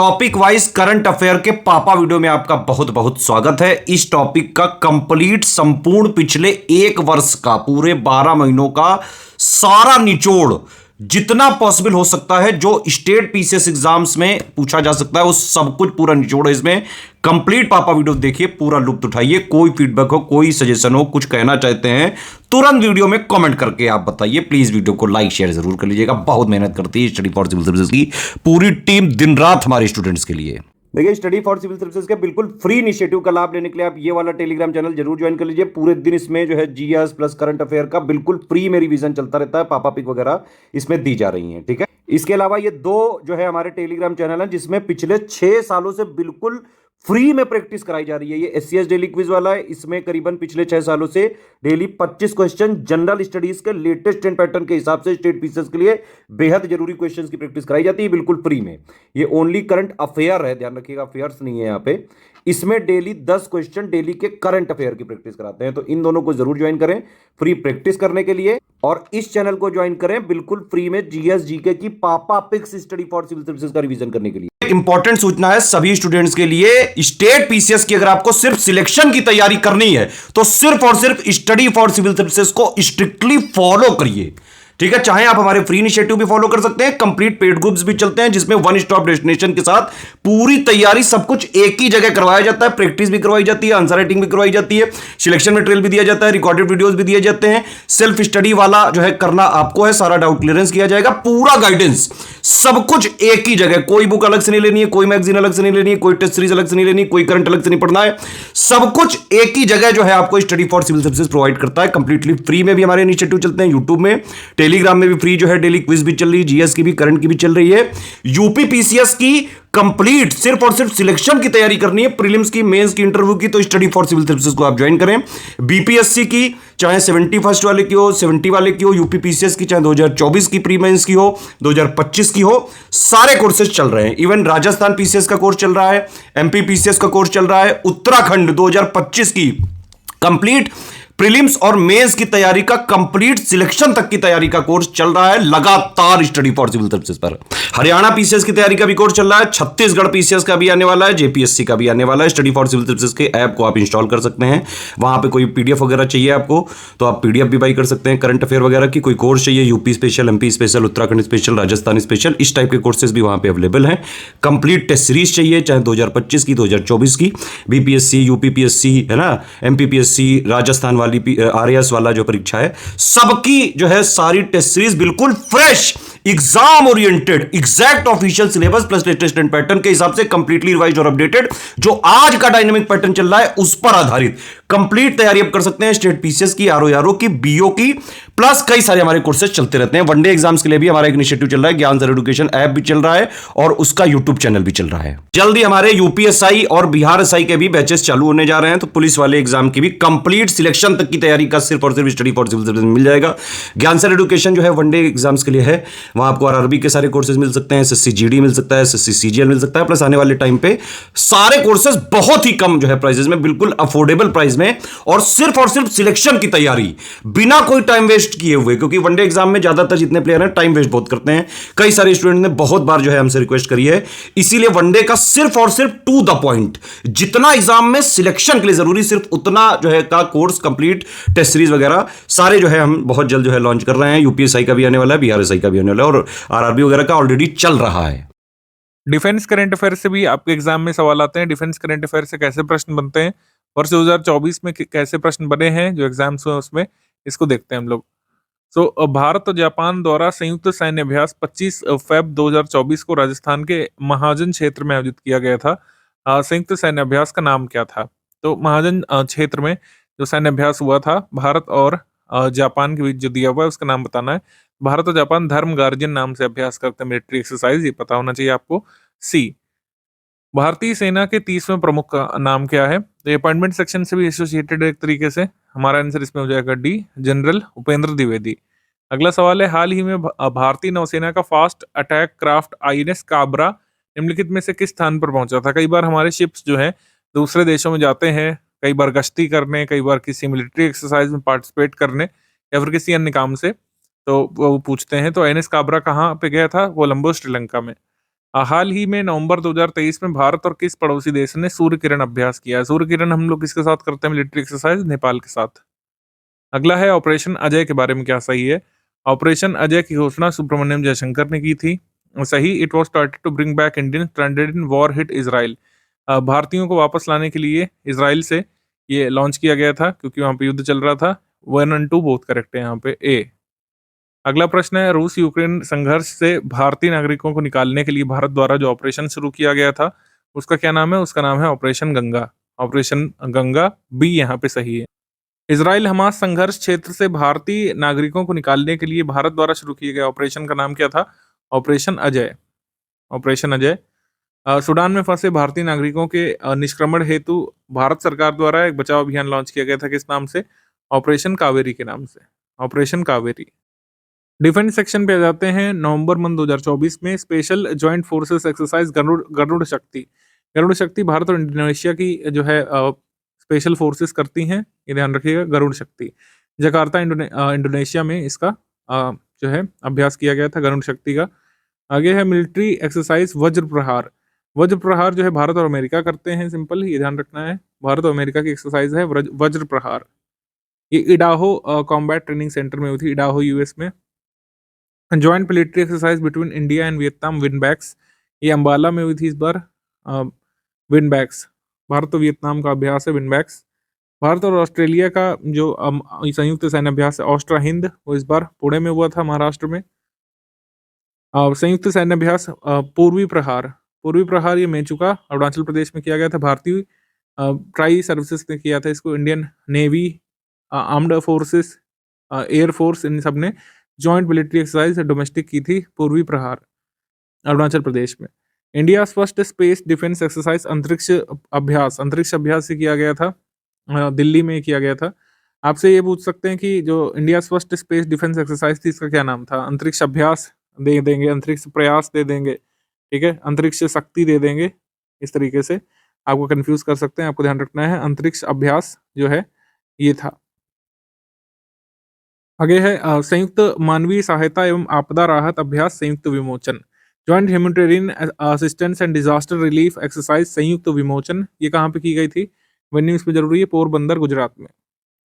Topic wise current affair के पापा video में आपका बहुत बहुत स्वागत है। इस टॉपिक का कंप्लीट संपूर्ण पिछले एक वर्ष का पूरे 12 महीनों का सारा निचोड़ जितना पॉसिबल हो सकता है जो स्टेट पीसीएस एग्जाम्स में पूछा जा सकता है वो सब कुछ पूरा निचोड़ है इसमें। कंप्लीट पापा वीडियो देखिए, पूरा लुत्फ उठाइए। कोई फीडबैक हो, कोई सजेशन हो, कुछ कहना चाहते हैं तुरंत वीडियो में कमेंट करके आप बताइए। प्लीज वीडियो को लाइक शेयर जरूर कर लीजिएगा। बहुत मेहनत करती है स्टडी फॉर सिविल सर्विसेज की पूरी टीम, दिन रात हमारे स्टूडेंट्स के लिए। देखिए, स्टडी फॉर सिविल सर्विसेज के बिल्कुल फ्री इनिशिएटिव का लाभ लेने के लिए आप ये वाला टेलीग्राम चैनल जरूर ज्वाइन कर लीजिए। पूरे दिन इसमें जो है जीएस प्लस करंट अफेयर का बिल्कुल फ्री में रिवीजन चलता रहता है। पापा पिक वगैरह इसमें दी जा रही हैं, ठीक है। इसके अलावा ये दो जो है हमारे टेलीग्राम चैनल हैं जिसमें पिछले 6 सालों से बिल्कुल फ्री में प्रैक्टिस कराई जा रही है। ये एससीएस डेली क्विज वाला है, इसमें करीबन पिछले 6 सालों से डेली 25 क्वेश्चन जनरल स्टडीज के लेटेस्ट 10 पैटर्न के हिसाब से स्टेट पीसीएस के लिए बेहद जरूरी क्वेश्चंस की प्रैक्टिस कराई जाती है बिल्कुल फ्री में। ये ओनली करंट अफेयर है, ध्यान रखिएगा, अफेयर्स नहीं है यहाँ पे। इसमें डेली 10 क्वेश्चन डेली के करंट अफेयर की प्रैक्टिस कराते हैं, तो इन दोनों को जरूर ज्वाइन करें फ्री प्रैक्टिस करने के लिए। और इस चैनल को ज्वाइन करें बिल्कुल फ्री में जीएस जीके की पापा पिक्स स्टडी फॉर सिविल सर्विसेज का रिवीजन करने के लिए। इंपॉर्टेंट सूचना है सभी स्टूडेंट्स के लिए, स्टेट पीसीएस की अगर आपको सिर्फ सिलेक्शन की तैयारी करनी है तो सिर्फ और सिर्फ स्टडी फॉर सिविल सर्विसेज को स्ट्रिक्टली फॉलो करिए, ठीक है। चाहे आप हमारे फ्री इनिशिएटिव भी फॉलो कर सकते हैं, कंप्लीट पेड ग्रुप्स भी चलते हैं जिसमें वन स्टॉप डेस्टिनेशन के साथ पूरी तैयारी सब कुछ एक ही जगह करवाया जाता है। प्रैक्टिस भी करवाई जाती है, आंसर राइटिंग भी करवाई जाती है, सिलेक्शन मटेरियल भी दिया जाता है, रिकॉर्डेड वीडियोस भी दिए जाते हैं। सेल्फ स्टडी वाला जो है करना आपको है, सारा डाउट क्लियरेंस किया जाएगा, पूरा गाइडेंस सब कुछ एक ही जगह। कोई बुक अलग से नहीं लेनी है, कोई मैगजीन अलग से नहीं लेनी है, कोई टेस्ट सीरीज अलग से नहीं लेनी है, कोई करंट अलग से नहीं पढ़ना है। सब कुछ एक ही जगह जो है आपको study for civil services provide करता है कंप्लीटली फ्री में। भी हमारे इनिशिएटिव चलते हैं यूट्यूब में, टेलीग्राम में भी फ्री जो है डेली क्विज भी चल रही है, जीएस की भी, करंट की भी चल रही है। यूपी पीसीएस की कंप्लीट सिर्फ और सिर्फ सिलेक्शन की तैयारी करनी है, प्रीलिम्स की, मेंस की, इंटरव्यू की, तो स्टडी फॉर सिविल सर्विसेज को आप ज्वाइन करें। बीपीएससी की चाहे 71 वाले की हो, 70 वाले की हो, यूपी पीसीएस की चाहे 2024 की प्री मेंस की हो, 2025 की हो, सारे कोर्सेज चल रहे हैं। इवन राजस्थान पीसीएस का कोर्स चल रहा है, एमपी पीसीएस का कोर्स चल रहा है, उत्तराखंड 2025 की कंप्लीट प्रीलिम्स और मेंस की तैयारी का कंप्लीट सिलेक्शन तक की तैयारी का कोर्स चल रहा है लगातार स्टडी फॉर सिविल सर्विसेज पर। हरियाणा पीसीएस की तैयारी का भी कोर्स चल रहा है, छत्तीसगढ़ पीसीएस का भी आने वाला है, जेपीएससी का भी आने वाला है। स्टडी फॉर सिविल सर्विसेज के ऐप को आप इंस्टॉल कर सकते हैं, वहां पे कोई पीडीएफ वगैरह चाहिए आपको तो आप पीडीएफ भी बाई कर सकते हैं करंट अफेयर वगैरह की। कोई कोर्स चाहिए, UP special, MP special, Uttarakhand special, Rajasthan special, इस टाइप के कोर्सेज भी वहां पे अवेलेबल हैं। कंप्लीट टेस्ट सीरीज चाहिए, चाहे 2025 की, 2024 की, बीपीएससी, यूपीपीएससी है ना, एमपीपीएससी, राजस्थान वाली आरएएस वाला जो परीक्षा है, सबकी जो है सारी टेस्ट सीरीज बिल्कुल fresh, exam oriented, exact official syllabus plus latest and pattern के हिसाब से कंप्लीटली रिवाइज्ड और अपडेटेड, जो आज का डायनेमिक पैटर्न चल रहा है उस पर आधारित कंप्लीट तैयारी आप कर सकते हैं। स्टेट पीसीएस की, आरओ की, बीओ की, प्लस कई सारे हमारे कोर्सेज चलते रहते हैं। वनडे एग्जाम्स के लिए भी हमारा एक इनिशिएटिव चल रहा है, ज्ञान सर एजुकेशन ऐप भी चल रहा है और उसका यूट्यूब चैनल भी चल रहा है। जल्दी हमारे यूपीएसआई और बिहार एसआई के भी बैचेस चालू होने जा रहे हैं, तो पुलिस वाले एग्जाम की भी कंप्लीट सिलेक्शन तक की तैयारी का सिर्फ और सिर्फ स्टडी फॉर सिविल सर्विसेज मिल जाएगा। ज्ञान सर एजुकेशन जो है वनडे एग्जाम्स के लिए है, वहां आपको आरआरबी के सारे कोर्सेज मिल सकते हैं, एसएससी जीडी मिल सकता है, एसएससी सीजीएल मिल सकता है, प्लस आने वाले टाइम पे सारे कोर्सेज बहुत ही कम जो है प्राइसेज में, बिल्कुल अफोर्डेबल प्राइस में, और सिर्फ सिलेक्शन की तैयारी बिना कोई टाइम वेस्ट किए हुए। क्योंकि वनडे एग्जाम में ज्यादातर जितने प्लेयर हैं टाइम वेस्ट बहुत करते हैं, कई सारे स्टूडेंट ने बहुत बार जो है हमसे रिक्वेस्ट करी है, इसीलिए वनडे का सिर्फ और सिर्फ टू द पॉइंट, जितना एग्जाम में सिलेक्शन के लिए जरूरी सिर्फ उतना जो है का कोर्स, कंप्लीट टेस्ट सीरीज वगैरह सारे जो है हम बहुत जल्द जो है लॉन्च कर रहे हैं। यूपीएसआई का भी आने वाला है, बिहारएसआई का भी आने वाला है और आरआरबी वगैरह का ऑलरेडी चल रहा है। डिफेंस करंट अफेयर से भी आपके एग्जाम में सवाल आते हैं। डिफेंस करंट अफेयर से कैसे प्रश्न बनते हैं, वर्ष 2024 में कैसे प्रश्न बने हैं जो एग्जाम्स हुए उसमें, इसको देखते हैं हम लोग। भारत और जापान द्वारा संयुक्त सैन्य अभ्यास 25 फेब 2024 को राजस्थान के महाजन क्षेत्र में आयोजित किया गया था। संयुक्त सैन्य अभ्यास का नाम क्या था? तो महाजन क्षेत्र में जो सैन्य अभ्यास हुआ था भारत और जापान के बीच जो दिया हुआ है उसका नाम बताना है। भारत और जापान धर्म गार्जियन नाम से अभ्यास करते हैं, मिलिट्री एक्सरसाइज, ये पता होना चाहिए आपको। सी, भारतीय सेना के 30वें प्रमुख का नाम क्या है? तो अपॉइंटमेंट सेक्शन से भी एसोसिएटेड एक तरीके से, हमारा आंसर इसमें हो जाएगा डी, जनरल उपेंद्र द्विवेदी। अगला सवाल है, हाल ही में भारतीय नौसेना का fast attack craft INS Kabra निम्नलिखित में से किस स्थान पर पहुंचा था? कई बार हमारे शिप्स जो है दूसरे देशों में जाते हैं, कई बार गश्ती करने, कई बार किसी मिलिट्री एक्सरसाइज में पार्टिसिपेट करने या फिर किसी अन्य काम से, तो वो पूछते हैं। तो आईएनएस काबरा कहाँ पे गया था? कोलंबो, श्रीलंका में। हाल ही में नवंबर 2023 में भारत और किस पड़ोसी देश ने सूर्य किरण अभ्यास किया है? सूर्य किरण हम लोग किसके साथ करते हैं मिलिट्री एक्सरसाइज? नेपाल के साथ। अगला है ऑपरेशन अजय के बारे में क्या सही है? ऑपरेशन अजय की घोषणा सुब्रमण्यम जयशंकर ने की थी। सही, it was started to bring back Indian stranded in war hit Israel. भारतीयों को वापस लाने के लिए इज़राइल से ये लॉन्च किया गया था क्योंकि वहाँ पे युद्ध चल रहा था। 1 एंड 2 बोथ करेक्ट है यहाँ पे ए। अगला प्रश्न है रूस यूक्रेन संघर्ष से भारतीय नागरिकों को निकालने के लिए भारत द्वारा जो ऑपरेशन शुरू किया गया था, उसका क्या नाम है? उसका नाम है ऑपरेशन गंगा। ऑपरेशन गंगा बी यहाँ पे सही है। इजराइल हमास संघर्ष क्षेत्र से भारतीय नागरिकों को निकालने के लिए भारत द्वारा शुरू किए गए ऑपरेशन का नाम क्या था? Operation Ajay. Operation Ajay. Sudan में फंसे भारतीय नागरिकों के निष्क्रमण हेतु भारत सरकार द्वारा एक बचाव अभियान लॉन्च किया गया था किस नाम से? ऑपरेशन कावेरी के नाम से। ऑपरेशन कावेरी। डिफेंस सेक्शन पे आ जाते हैं। नवंबर मंथ 2024 में special joint forces exercise Garuda Garuda Shakti. Garuda शक्ति भारत और इंडोनेशिया की जो है स्पेशल फोर्सेस करती हैं, ये ध्यान रखिएगा। गरुड़ शक्ति जकार्ता इंडोनेशिया में इसका जो है अभ्यास किया गया था गरुड़ शक्ति का। आगे है मिलिट्री एक्सरसाइज वज्र प्रहार। वज्र प्रहार जो है भारत और अमेरिका करते हैं, सिंपल ये ध्यान रखना है। भारत और अमेरिका की एक्सरसाइज है वज्र प्रहार। ये इडाहो कॉम्बैट ट्रेनिंग सेंटर में हुई थी, इडाहो यूएस में। Joint military exercise between India and Vietnam VINBAX, ये अंबाला में हुई थी इस बार। विनबैक्स भारत और वियतनाम का अभ्यास है विनबैक्स। भारत और ऑस्ट्रेलिया का जो संयुक्त सैन्य अभ्यास है ऑस्ट्रा हिंद, वो इस बार पुणे में हुआ था महाराष्ट्र में। संयुक्त सैन्य अभ्यास पूर्वी प्रहार। पूर्वी प्रहार ये मेचुका अरुणाचल प्रदेश में किया गया था। भारतीय ट्राई सर्विसेज ने किया था इसको। Indian navy, armed forces, air force, इन सब ने जॉइंट मिलिट्री एक्सरसाइज डोमेस्टिक की थी पूर्वी प्रहार अरुणाचल प्रदेश में। India first space defence exercise अंतरिक्ष अभ्यास से किया गया था, दिल्ली में किया गया था। आपसे ये पूछ सकते हैं कि जो India first space defence exercise थी इसका क्या नाम था? अंतरिक्ष अभ्यास दे देंगे, अंतरिक्ष प्रयास दे देंगे, ठीक है, अंतरिक्ष शक्ति दे देंगे। इस तरीके से आपको कंफ्यूज कर सकते हैं, आपको ध्यान रखना है अंतरिक्ष अभ्यास जो है ये था। आगे है संयुक्त मानवीय सहायता एवं आपदा राहत अभ्यास संयुक्त विमोचन। Joint humanitarian assistance and disaster relief exercise संयुक्त विमोचन, ये कहाँ पे की गई थी? वेन्यू इस पे जरूरी है, पोरबंदर गुजरात में।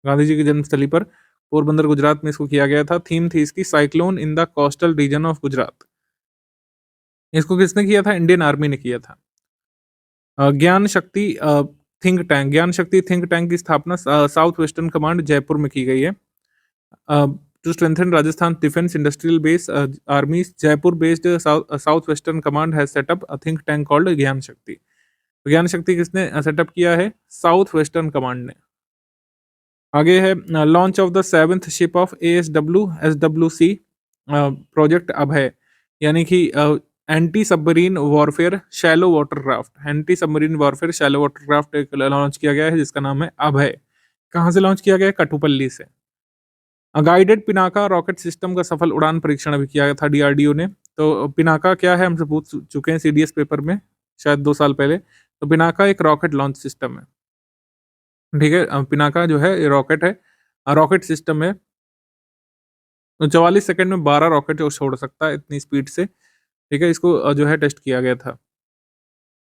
गांधी जी की जन्मस्थली पर पोरबंदर गुजरात में इसको किया गया था। थीम थी इसकी cyclone in the coastal region of Gujarat. इसको किसने किया था? इंडियन आर्मी ने किया था। ज्ञान शक्ति थिंक टैंक, ज्ञान शक्ति थिंक टैंक की स्थापना साउथ वेस्टर्न कमांड जयपुर में की गई है। To strengthen Rajasthan defense industrial base, armies Jaipur based southwestern command has set up a think tank called ज्ञान शक्ति। तो ज्ञान शक्ति किसने सेटअप किया है? साउथ वेस्टर्न कमांड ने। आगे है launch of the 7th ship of ASWC project Abhay, यानी कि anti submarine warfare shallow water craft. Anti submarine warfare shallow water craft एक लॉन्च किया गया है जिसका नाम है अभय। कहाँ से लॉन्च किया गया है? कठुपल्ली से। गाइडेड पिनाका रॉकेट सिस्टम का सफल उड़ान परीक्षण अभी किया था डीआरडीओ ने। तो पिनाका क्या है हमसे पूछ चुके हैं सीडीएस पेपर में शायद 2 साल पहले। तो पिनाका एक रॉकेट लॉन्च सिस्टम है, ठीक है। पिनाका जो है ये रॉकेट है, रॉकेट सिस्टम है। तो 44 सेकंड में 12 रॉकेट छोड़ सकता है इतनी स्पीड से, ठीक है। इसको जो है टेस्ट किया गया था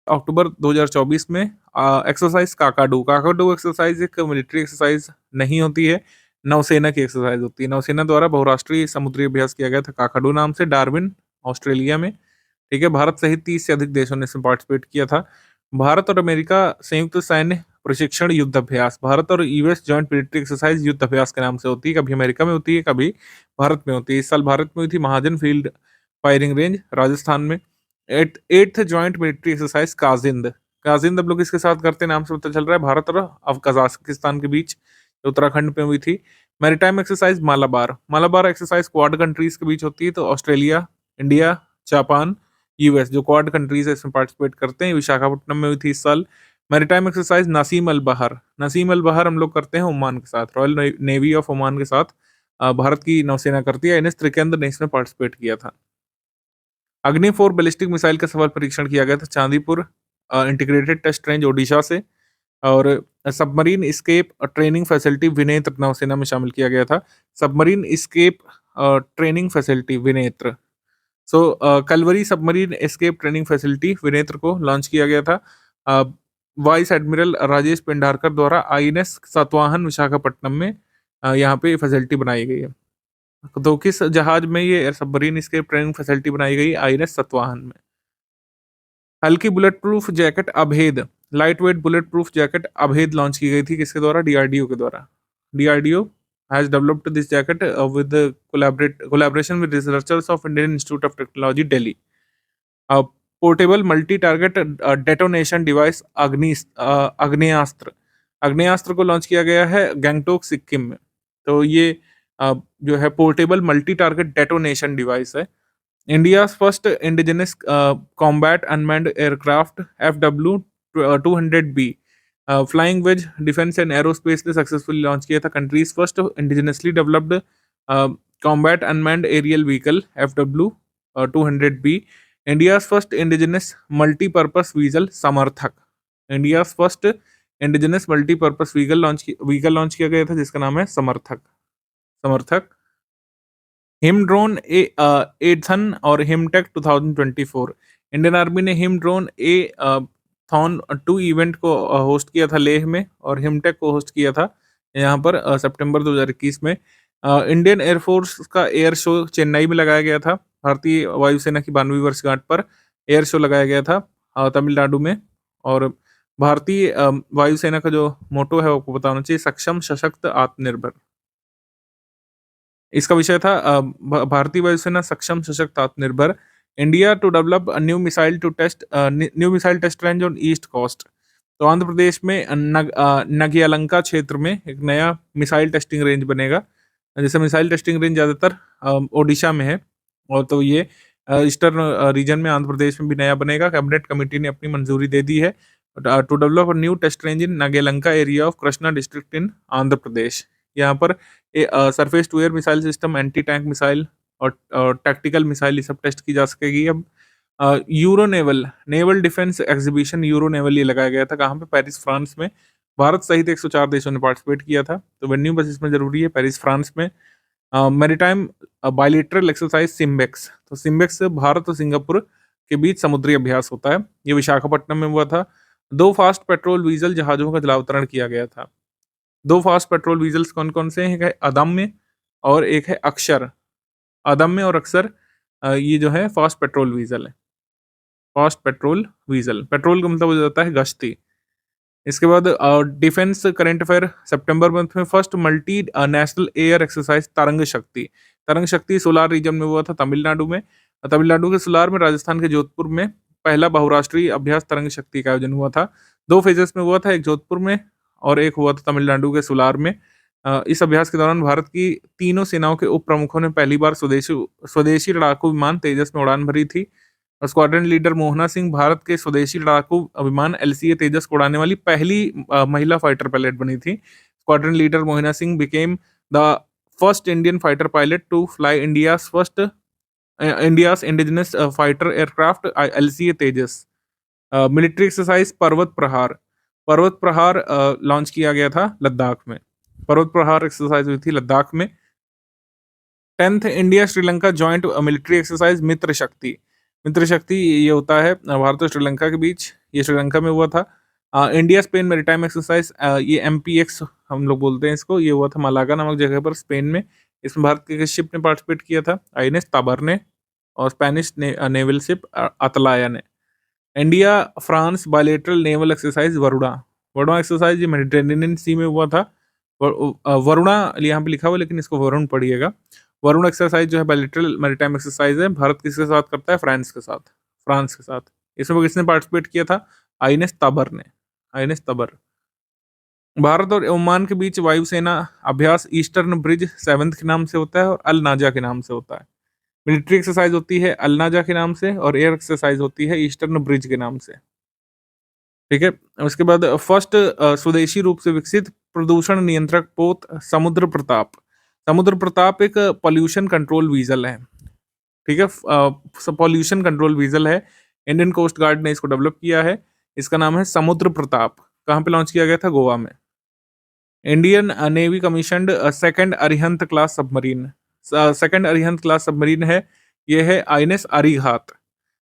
अक्टूबर 2024 में। Exercise Kakadu. काकाडू एक्सरसाइज एक मिलिट्री एक्सरसाइज नहीं होती है, नौसेना की एक्सरसाइज होती है। नौसेना द्वारा बहुराष्ट्रीय समुद्री अभ्यास किया गया था काकाडू नाम से, डार्विन ऑस्ट्रेलिया में, ठीक है। भारत सहित 30 से अधिक देशों ने इसमें पार्टिसिपेट किया था। भारत और अमेरिका संयुक्त सैन्य प्रशिक्षण युद्ध अभ्यास। भारत और यूएस जॉइंट मिलिट्री एक्सरसाइज युद्ध अभ्यास के नाम से होती है। कभी अमेरिका में होती है, कभी भारत में होती है। इस साल भारत में हुई थी महाजन फील्ड फायरिंग रेंज राजस्थान में। Eighth joint military exercise Kazind. Kazind अब लोग इसके साथ करते नाम से पता चल रहा है भारत और कजाकिस्तान के बीच उत्तराखंड में हुई थी। Maritime exercise Malabar. Malabar exercise quad countries के बीच होती है, तो ऑस्ट्रेलिया, इंडिया, जापान, यूएस जो क्वाड कंट्रीज है इसमें पार्टिसिपेट करते हैं। विशाखापट्टनम में हुई थी इस साल। मैरीटाइम एक्सरसाइज नसीम अल बहर। नसीम अल बहर हम लोग करते हैं ओमान के साथ, रॉयल नेवी ऑफ ओमान के साथ भारत की नौसेना करती है। एनएस त्रिकेंद्र ने इसमें पार्टिसिपेट किया था। अग्नि 4 बैलिस्टिक मिसाइल का सफल परीक्षण किया गया था Chandipur integrated test range Odisha से। और submarine escape training facility Vinetra नौसेना में शामिल किया गया था। Submarine escape training facility Vinetra. Kalvari submarine escape training facility Vinetra को लॉन्च किया गया था वाइस एडमिरल राजेश पेंडारकर द्वारा आईएनएस सातवाहन विशाखापट्टनम में यहाँ पे फैसिलिटी बनाई गई है। तो किस जहाज में ये सबमरीन एस्केप ट्रेनिंग फैसिलिटी बनाई गई? आईएनएस सतवाहन में। हल्की bullet proof jacket Abhed, light weight bullet proof jacket Abhed launch की गई थी किसके द्वारा? डीआरडीओ के द्वारा। DRDO has developed this jacket with collaboration with researchers of Indian institute of technology Delhi. Portable multi target detonation device Agneyastra, Agneyastra को लॉन्च किया गया है गैंगटोक सिक्किम में। तो ये जो है portable multi target detonation device है। India's first indigenous combat unmanned aircraft FW-200B flying wedge defence and aerospace ने सक्सेसफुली लॉन्च किया था। Country's first indigenously developed combat unmanned aerial vehicle FW-200B। India's first indigenous multipurpose vehicle Samarthak, India's first indigenous multipurpose vehicle launch किया गया था जिसका नाम है समर्थक। हिम ड्रोन एथन और हिमटेक 2024। इंडियन आर्मी ने हिम ड्रोन थॉन 2 इवेंट को होस्ट किया था लेह में, और हिमटेक को होस्ट किया था यहाँ पर सितंबर 2021 में। इंडियन एयरफोर्स का एयर शो चेन्नई में लगाया गया था। भारतीय वायुसेना की 92वीं वर्षगांठ पर एयर शो लगाया गया था तमिलनाडु में। और भारतीय वायुसेना का जो मोटो है आपको बताना चाहिए, सक्षम सशक्त आत्मनिर्भर। इसका विषय था भारतीय वायुसेना सक्षम सशक्त आत्मनिर्भर। India to develop new missile test range on east coast. तो आंध्र प्रदेश में नग्यालंका क्षेत्र में एक नया मिसाइल टेस्टिंग रेंज बनेगा। जैसे मिसाइल टेस्टिंग रेंज ज़्यादातर ओडिशा में है, और तो ये ईस्टर्न रीजन में आंध्र प्रदेश में भी नया बनेगा। कैबिनेट कमेटी ने अपनी मंजूरी दे दी है to develop new test range in Nagayalanka area of Krishna district in Andhra Pradesh. यहाँ पर surface to air missile system, anti tank missile और टैक्टिकल मिसाइल ये सब टेस्ट की जा सकेगी। अब Euro naval defence exhibition Euro naval ये लगाया गया था कहाँ पे? पेरिस फ्रांस में। भारत सहित 104 देशों ने पार्टिसिपेट किया था। तो वेन्यू बस इसमें जरूरी है, पेरिस फ्रांस में। Maritime bilateral exercise SIMBEX. तो सिम्बेक्स भारत और सिंगापुर के बीच समुद्री अभ्यास होता है। ये विशाखापट्टनम में हुआ था। 2 फास्ट पेट्रोल डीजल जहाजों का जलावतरण किया गया था। 2 फास्ट पेट्रोल डीजल्स कौन कौन से हैं? एक है अदम्य और एक है अक्षर। अदम्य और अक्षर ये जो है फास्ट पेट्रोल डीजल है। फास्ट पेट्रोल डीजल, पेट्रोल का मतलब हो जाता है गश्ती। इसके बाद डिफेंस करंट अफेयर सितंबर मंथ में first multi national air exercise तरंग शक्ति सोलार रीजन में हुआ था तमिलनाडु में। तमिलनाडु के सोलार में, राजस्थान के जोधपुर में पहला बहुराष्ट्रीय अभ्यास तरंग शक्ति का आयोजन हुआ था। 2 फेजेस में हुआ था, एक जोधपुर में और एक हुआ था तमिलनाडु के सोलार में। इस अभ्यास के दौरान भारत की तीनों सेनाओं के उप प्रमुखों ने पहली बार स्वदेशी लड़ाकू विमान तेजस में उड़ान भरी थी। स्क्वाड्रन लीडर मोहना सिंह भारत के स्वदेशी लड़ाकू विमान LCA तेजस को उड़ाने वाली पहली महिला फाइटर पायलट बनी थी। Squadron leader Mohana Singh became the first Indian fighter pilot to fly India's indigenous fighter aircraft LCA Tejas. Military exercise Parvat Prahar launch किया गया था लद्दाख में। पर्वत प्रहार एक्सरसाइज हुई थी लद्दाख में। 10th India Sri Lanka joint military exercise Mitra Shakti ये होता है भारत और श्रीलंका के बीच। ये श्रीलंका में हुआ था। इंडिया स्पेन मैरीटाइम एक्सरसाइज, ये MPX हम लोग बोलते हैं इसको। ये हुआ था मालागा नामक जगह पर स्पेन में। इसमें भारत के शिप ने पार्टिसिपेट किया था, INS ताबर ने और स्पेनिश नेवल शिप अतलाया ने। India France bilateral naval exercise Varuna exercise ये मेडिटेरेनियन सी में हुआ था। वरुणा यहाँ पे लिखा हुआ लेकिन इसको वरुण पढ़िएगा। वरुण एक्सरसाइज जो है बायलैटरल मैरीटाइम एक्सरसाइज है। भारत किसके साथ करता है? फ्रांस के साथ। इसमें किसने पार्टिसिपेट किया था? INS ताबर ने। भारत और ओमान के बीच वायुसेना अभ्यास ईस्टर्न ब्रिज 7th के नाम से होता है और अल नाजा के नाम से होता है। मिलिट्री एक्सरसाइज होती है अल नाजा के नाम से और एयर एक्सरसाइज होती है ईस्टर्न ब्रिज के नाम से। ठीक है। उसके बाद फर्स्ट स्वदेशी रूप से विकसित प्रदूषण नियंत्रक पोत समुद्र प्रताप एक पॉल्यूशन कंट्रोल व्हीकल है। ठीक है, पॉल्यूशन कंट्रोल व्हीकल है। इंडियन कोस्ट गार्ड ने इसको डेवलप किया है। इसका नाम है समुद्र प्रताप। कहाँ पे लॉन्च किया गया था? गोवा में। Indian navy commissioned second Arihant class submarine है। ये है आईएनएस अरिहंत।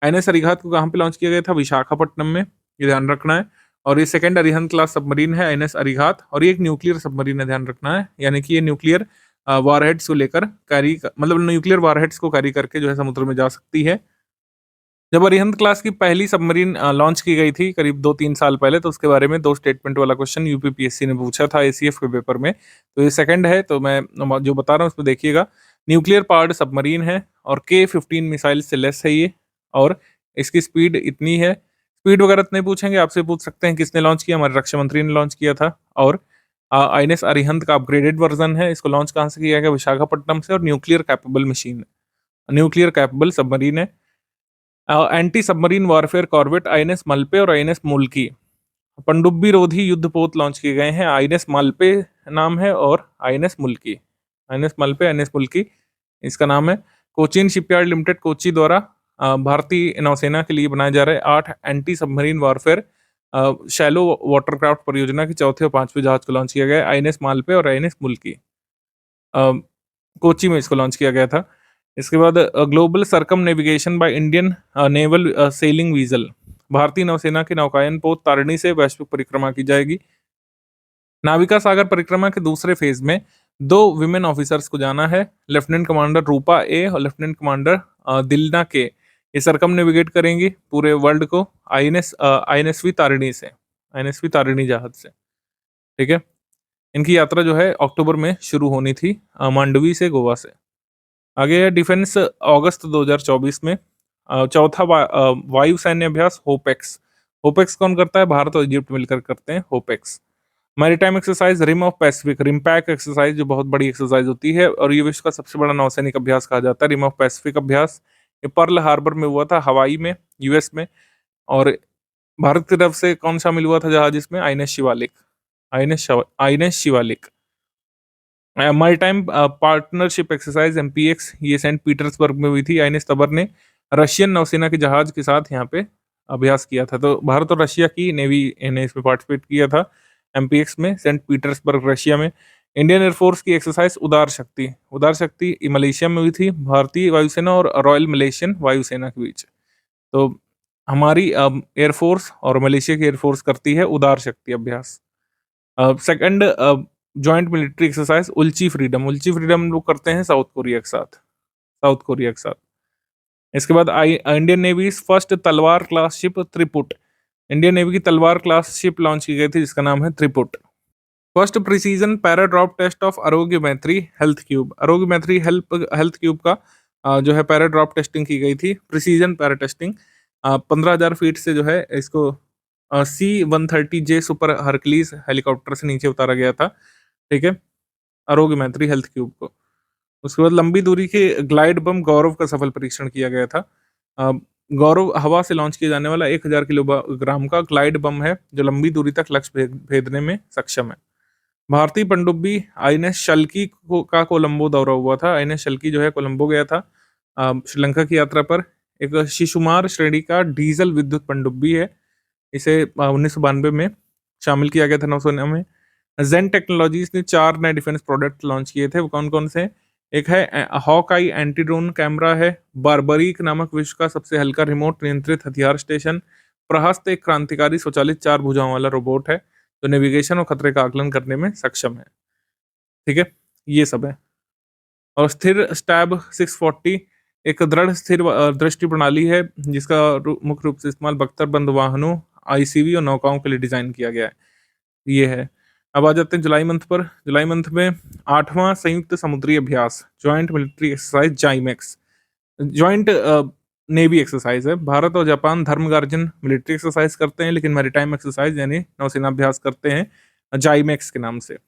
आईएनएस अरिहंत को कहाँ पे लॉन्च किया गया था? विशाखापट्टनम में, ये ध्यान रखना है। और ये सेकंड अरिहंत क्लास सबमरीन है आईएनएस अरिहंत, और ये एक न्यूक्लियर सबमरीन है, ध्यान रखना है। यानी कि ये न्यूक्लियर वॉरहेड्स को लेकर मतलब न्यूक्लियर वॉरहेड्स को कैरी करके जो है समुद्र में जा सकती है। जब अरिहंत क्लास की पहली सबमरीन लॉन्च की गई थी करीब 2-3 साल पहले, तो उसके बारे में 2 स्टेटमेंट वाला क्वेश्चन यूपीपीएससी ने पूछा था एसीएफ के पेपर में। तो ये सेकंड है, तो मैं जो बता रहा हूँ उसमें देखिएगा। न्यूक्लियर पावर्ड सबमरीन है और के-15 मिसाइल से लेस है ये, और इसकी स्पीड इतनी है। स्पीड वगैरह तो नहीं पूछेंगे, आपसे पूछ सकते हैं किसने लॉन्च किया? हमारे रक्षा मंत्री ने लॉन्च किया था। और आईएनएस अरिहंत का अपग्रेडेड वर्जन है। इसको लॉन्च कहाँ से किया गया? विशाखापट्टनम से, और nuclear capable machine, nuclear capable submarine है। Anti submarine warfare corvette INS Malpe और आईएनएस मुल्की, पनडुब्बी रोधी युद्धपोत लॉन्च किए गए हैं। आईएनएस मलपे नाम है और आईएनएस मुल्की, आईएनएस मलपे, आईएनएस मुल्की इसका नाम है। कोचीन शिपयार्ड लिमिटेड कोच्चि द्वारा भारतीय नौसेना के लिए बनाए जा रहे 8 anti submarine warfare shallow watercraft परियोजना की चौथे और पांचवें जहाज को लॉन्च किया गया है। आईएनएस मालपे और आईएनएस मुल्की कोच्चि में इसको लॉन्च किया गया था। इसके बाद global circumnavigation by Indian naval sailing vessel, भारतीय नौसेना के नौकायन पोत तारिणी से वैश्विक परिक्रमा की जाएगी। नाविका सागर परिक्रमा के दूसरे फेज में 2 विमेन ऑफिसर्स को जाना है, लेफ्टिनेंट कमांडर रूपा ए और लेफ्टिनेंट कमांडर दिलना के। ये सर्कम नेविगेट करेंगी पूरे वर्ल्ड को आईएनएसवी तारिणी से, आईएनएसवी तारिणी जहाज से। ठीक है, इनकी यात्रा जो है अक्टूबर में शुरू होनी थी मांडवी से, गोवा से। आगे है डिफेंस अगस्त 2024 में चौथा वायु सैन्य अभ्यास होपेक्स। होपेक्स कौन करता है? भारत और इजिप्ट मिलकर करते हैं Hopex. Maritime exercise rim of Pacific, RIMPAC exercise जो बहुत बड़ी एक्सरसाइज होती है, और ये विश्व का सबसे बड़ा नौसैनिक अभ्यास कहा जाता है, रिम ऑफ पैसिफिक अभ्यास। ये पर्ल हार्बर में हुआ था, हवाई में, यूएस में। और भारत की तरफ से कौन शामिल हुआ था जहाज इसमें? INS Shivalik, INS Shivalik. Maritime partnership exercise एमपीएक्स, ये सेंट पीटर्सबर्ग में हुई थी। आईएनएस तबर ने रशियन नौसेना के जहाज के साथ यहाँ पे अभ्यास किया था। तो भारत और रशिया की नेवी ने इसमें पार्टिसिपेट किया था एमपीएक्स में, सेंट पीटर्सबर्ग रशिया में। इंडियन एयरफोर्स की एक्सरसाइज उदार शक्ति, उदार शक्ति मलेशिया में हुई थी, भारतीय वायुसेना और रॉयल मलेशियन वायुसेना के बीच। तो हमारी एयरफोर्स और मलेशिया की एयरफोर्स करती है उदार शक्ति अभ्यास। Second joint military exercise Ulchi Freedom, Ulchi Freedom लोग करते हैं साउथ कोरिया के साथ, साउथ कोरिया के साथ। इसके बाद इंडियन नेवी फर्स्ट तलवार क्लास शिप त्रिपुट, इंडियन नेवी की तलवार क्लास शिप लॉन्च की गई थी जिसका नाम है Triput. First precision paradrop test of Arogya Maitri health cube, आरोग्य मैत्री हेल्थ क्यूब का जो है पैराड्रॉप टेस्टिंग की गई थी, प्रिसीजन पैरा टेस्टिंग। 15,000 फीट से जो है इसको C-130J सुपर हरक्यूलिस हेलीकॉप्टर से नीचे उतारा गया था। ठीक है, आरोग्य मैत्री हेल्थ क्यूब को। उसके बाद लंबी दूरी के ग्लाइड बम गौरव का सफल परीक्षण किया गया था। गौरव हवा से लॉन्च किया जाने वाला 1000 किलोग्राम का ग्लाइड बम है जो लंबी दूरी तक लक्ष्य भेदने में सक्षम है। भारतीय पनडुब्बी आईएनएस शल्की का कोलंबो दौरा हुआ था। आईएनएस शल्की जो है कोलंबो गया था श्रीलंका की यात्रा पर। एक शिशुमार श्रेणी का डीजल विद्युत पनडुब्बी है, इसे 1992 में शामिल किया गया था नौसेना में। जेन टेक्नोलॉजीज ने 4 नए डिफेंस प्रोडक्ट लॉन्च किए थे, वो कौन कौन से? एक है हॉक आई एंटी ड्रोन कैमरा है, बारबरीक नामक विश्व का सबसे हल्का रिमोट नियंत्रित हथियार स्टेशन, प्रहस्त एक क्रांतिकारी स्वचालित 4 भुजाओं वाला रोबोट है जो नेविगेशन और खतरे का आकलन करने में सक्षम है। ठीक है, ये सब है। और स्थिर स्टैब 640 एक दृढ़ स्थिर दृष्टि प्रणाली है जिसका मुख्य रूप से इस्तेमाल बख्तरबंद वाहनों, आईसीवी और नौकाओं के लिए डिजाइन किया गया है। ये है। अब आ जाते हैं जुलाई मंथ पर। जुलाई मंथ में 8वां संयुक्त समुद्री अभ्यास joint military exercise JIMEX, joint navy exercise है। भारत और जापान धर्मगार्जन मिलिट्री एक्सरसाइज करते हैं, लेकिन मैरीटाइम एक्सरसाइज यानी नौसेना अभ्यास करते हैं जाइमेक्स के नाम से,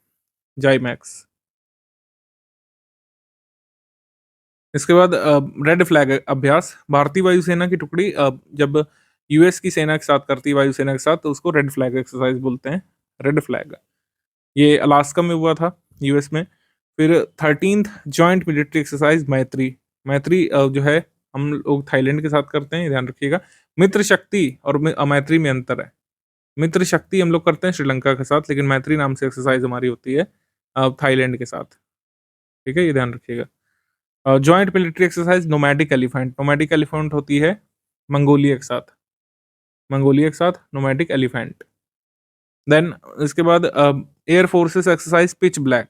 जाइमेक्स। इसके बाद रेड फ्लैग अभ्यास, भारतीय वायुसेना की टुकड़ी जब यूएस की सेना के साथ करती है वायुसेना के साथ, तो उसको रेड फ्लैग एक्सरसाइज बोलते हैं, रेड फ्लैग। ये अलास्का में हुआ था, यूएस में। फिर 13th जॉइंट मिलिट्री एक्सरसाइज मैत्री, मैत्री जो है हम लोग थाईलैंड के साथ करते हैं, ध्यान रखिएगा। मित्र शक्ति और मैत्री में अंतर है। मित्र शक्ति हम लोग करते हैं श्रीलंका के साथ, लेकिन मैत्री नाम से एक्सरसाइज हमारी होती है थाईलैंड के साथ। ठीक है, ये ध्यान रखिएगा। Joint military exercise nomadic elephant. Nomadic elephant होती है मंगोलिया के साथ, मंगोलिया के साथ नोमैडिक एलिफेंट। देन इसके बाद air forces exercise pitch black.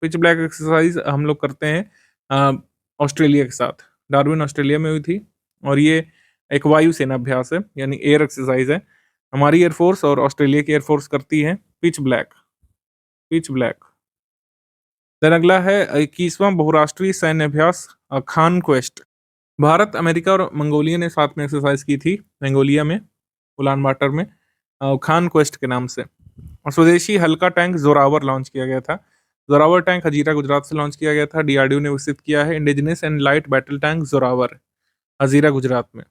Pitch black exercise हम लोग करते हैं ऑस्ट्रेलिया के साथ, डार्विन ऑस्ट्रेलिया में हुई थी, और ये एक वायुसेना अभ्यास है, यानी एयर एक्सरसाइज है। हमारी एयरफोर्स और ऑस्ट्रेलिया की एयरफोर्स करती है pitch black, pitch black. Then अगला है 21वां बहुराष्ट्रीय सैन्य अभ्यास खान क्वेस्ट। भारत, अमेरिका और मंगोलिया ने साथ में एक्सरसाइज की थी मंगोलिया में, उलान बाटर में, खान क्वेस्ट के नाम से। और स्वदेशी हल्का टैंक जोरावर लॉन्च किया गया था। जोरावर टैंक हजीरा गुजरात से लॉन्च किया गया था, डीआरडीओ ने विकसित किया है। Indigenous and light battle tank Zorawar, Hazira Gujarat में।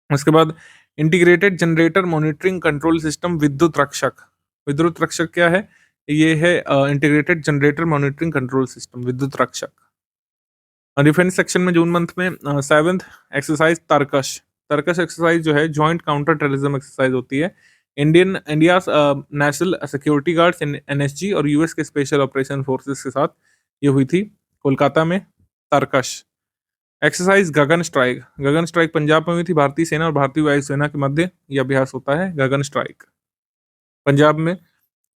उसके बाद integrated generator monitoring control system विद्युत रक्षक। विद्युत रक्षक क्या है? ये है integrated generator monitoring control system, विद्युत रक्षक। डिफेंस सेक्शन में जून मंथ में 7th एक्सरसाइज तर्कश। तर्कश एक्सरसाइज जो है जॉइंट काउंटर टेररिज्म एक्सरसाइज होती है। India national security guards NSG और यूएस के स्पेशल ऑपरेशन फोर्सेस के साथ ये हुई थी कोलकाता में, तर्कश। एक्सरसाइज गगन स्ट्राइक। गगन स्ट्राइक पंजाब में हुई थी, भारतीय सेना और भारतीय वायुसेना के मध्य यह अभ्यास होता है, गगन स्ट्राइक पंजाब में।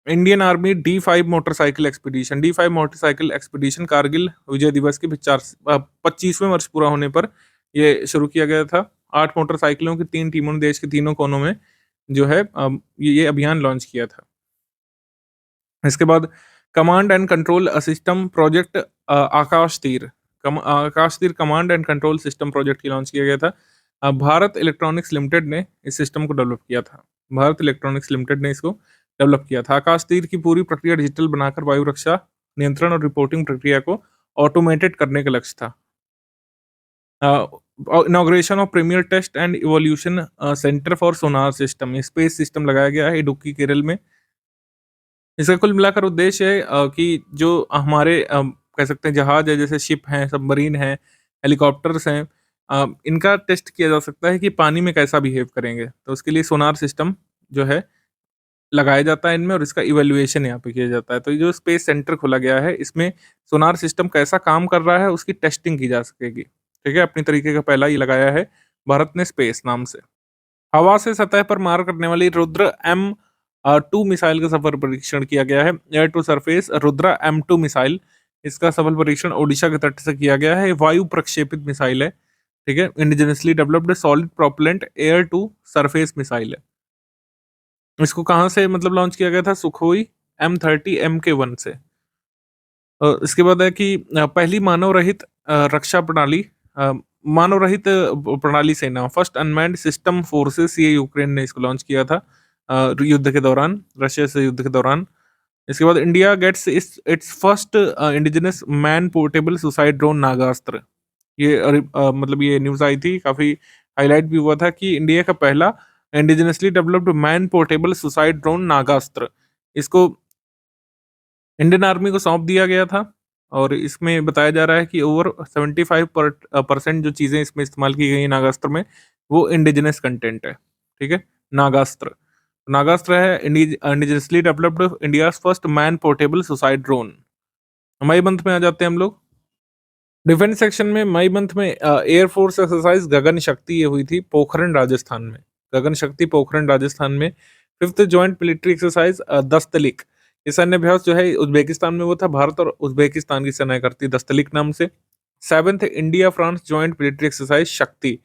Indian army D5 motorcycle expedition. D5 motorcycle expedition Kargil Vijay Diwas के 25वें वर्ष पूरा होने पर ये शुरू किया गया था। 8 मोटरसाइकिलों की 3 टीमों ने देश के तीनों कोनों में जो है ये अभियान लॉन्च किया था। इसके बाद command and control system project Akash Teer. Akash Teer command and control system project की लॉन्च किया गया था। भारत इलेक्ट्रॉनिक्स लिमिटेड ने इस सिस्टम को डेवलप किया था। भारत इलेक्ट्रॉनिक्स लिमिटेड ने इसको डेवलप किया था। आकाश तीर की पूरी प्रक्रिया डिजिटल बनाकर वायु रक्षा, नियंत्रण और रिपोर्टिंग प्रक्रिया को ऑटोमेटेड करने का लक्ष्य था। Inauguration of premier test and evolution centre for sonar system, space system लगाया गया है इडुक्की केरल में। इसका कुल मिलाकर उद्देश्य है कि जो हमारे कह सकते हैं जहाज है, जैसे शिप हैं, सबमरीन हैं, हेलीकॉप्टर्स हैं, इनका टेस्ट किया जा सकता है कि पानी में कैसा बिहेव करेंगे। तो उसके लिए सोनार सिस्टम जो है लगाया जाता है इनमें, और इसका इवैल्यूएशन यहाँ पे किया जाता है। तो ये जो स्पेस सेंटर खोला गया है, इसमें सोनार सिस्टम कैसा काम कर रहा है उसकी टेस्टिंग की जा सकेगी। ठीक है, अपनी तरीके का पहला ये लगाया है भारत ने स्पेस नाम से। हवा से सतह पर मार करने वाली रुद्र M2 मिसाइल का सफल परीक्षण किया गया है। Air to surface Rudra M2 missile, इसका सफल परीक्षण ओडिशा के तट से किया गया है। वायु प्रक्षेपित मिसाइल है, ठीक है, indigenously developed solid propellant air to surface missile है। इसको कहाँ से मतलब लॉन्च किया गया था? सुखोई M30 MK1 से। इसके बाद है कि पहली मानव रहित रक्षा प्रणाली, मानव रहित प्रणाली सेना, फर्स्ट अनमैन्ड सिस्टम फोर्सेस, ये यूक्रेन ने इसको लॉन्च किया था युद्ध के दौरान, रशिया से युद्ध के दौरान। इसके बाद India gets its first indigenous man portable suicide drone Nagastra. ये मतलब ये न्यूज़ आई थी, काफ़ी हाईलाइट भी हुआ था कि इंडिया का पहला indigenously developed man portable suicide drone Nagastra, इसको इंडियन आर्मी को सौंप दिया गया था। और इसमें बताया जा रहा है कि ओवर 75% जो चीज़ें इसमें इस्तेमाल की गई हैं नागास्त्र में, वो इंडिजिनस कंटेंट है। ठीक है, नागास्त्र, नागास्त्र है indigenously developed India's first man portable suicide drone. मई मंथ में आ जाते हैं हम लोग डिफेंस सेक्शन में। मई मंथ में एयरफोर्स एक्सरसाइज गगन शक्ति ये हुई थी पोखरण राजस्थान में, गगन शक्ति पोखरण राजस्थान में। 5th जॉइंट मिलिट्री एक्सरसाइज दस्तलिक, ये सैन्य अभ्यास जो है उज्बेकिस्तान में वो था। भारत और उज्बेकिस्तान की सेनाएं करती दस्तलिक नाम से। 7th India France joint military exercise शक्ति,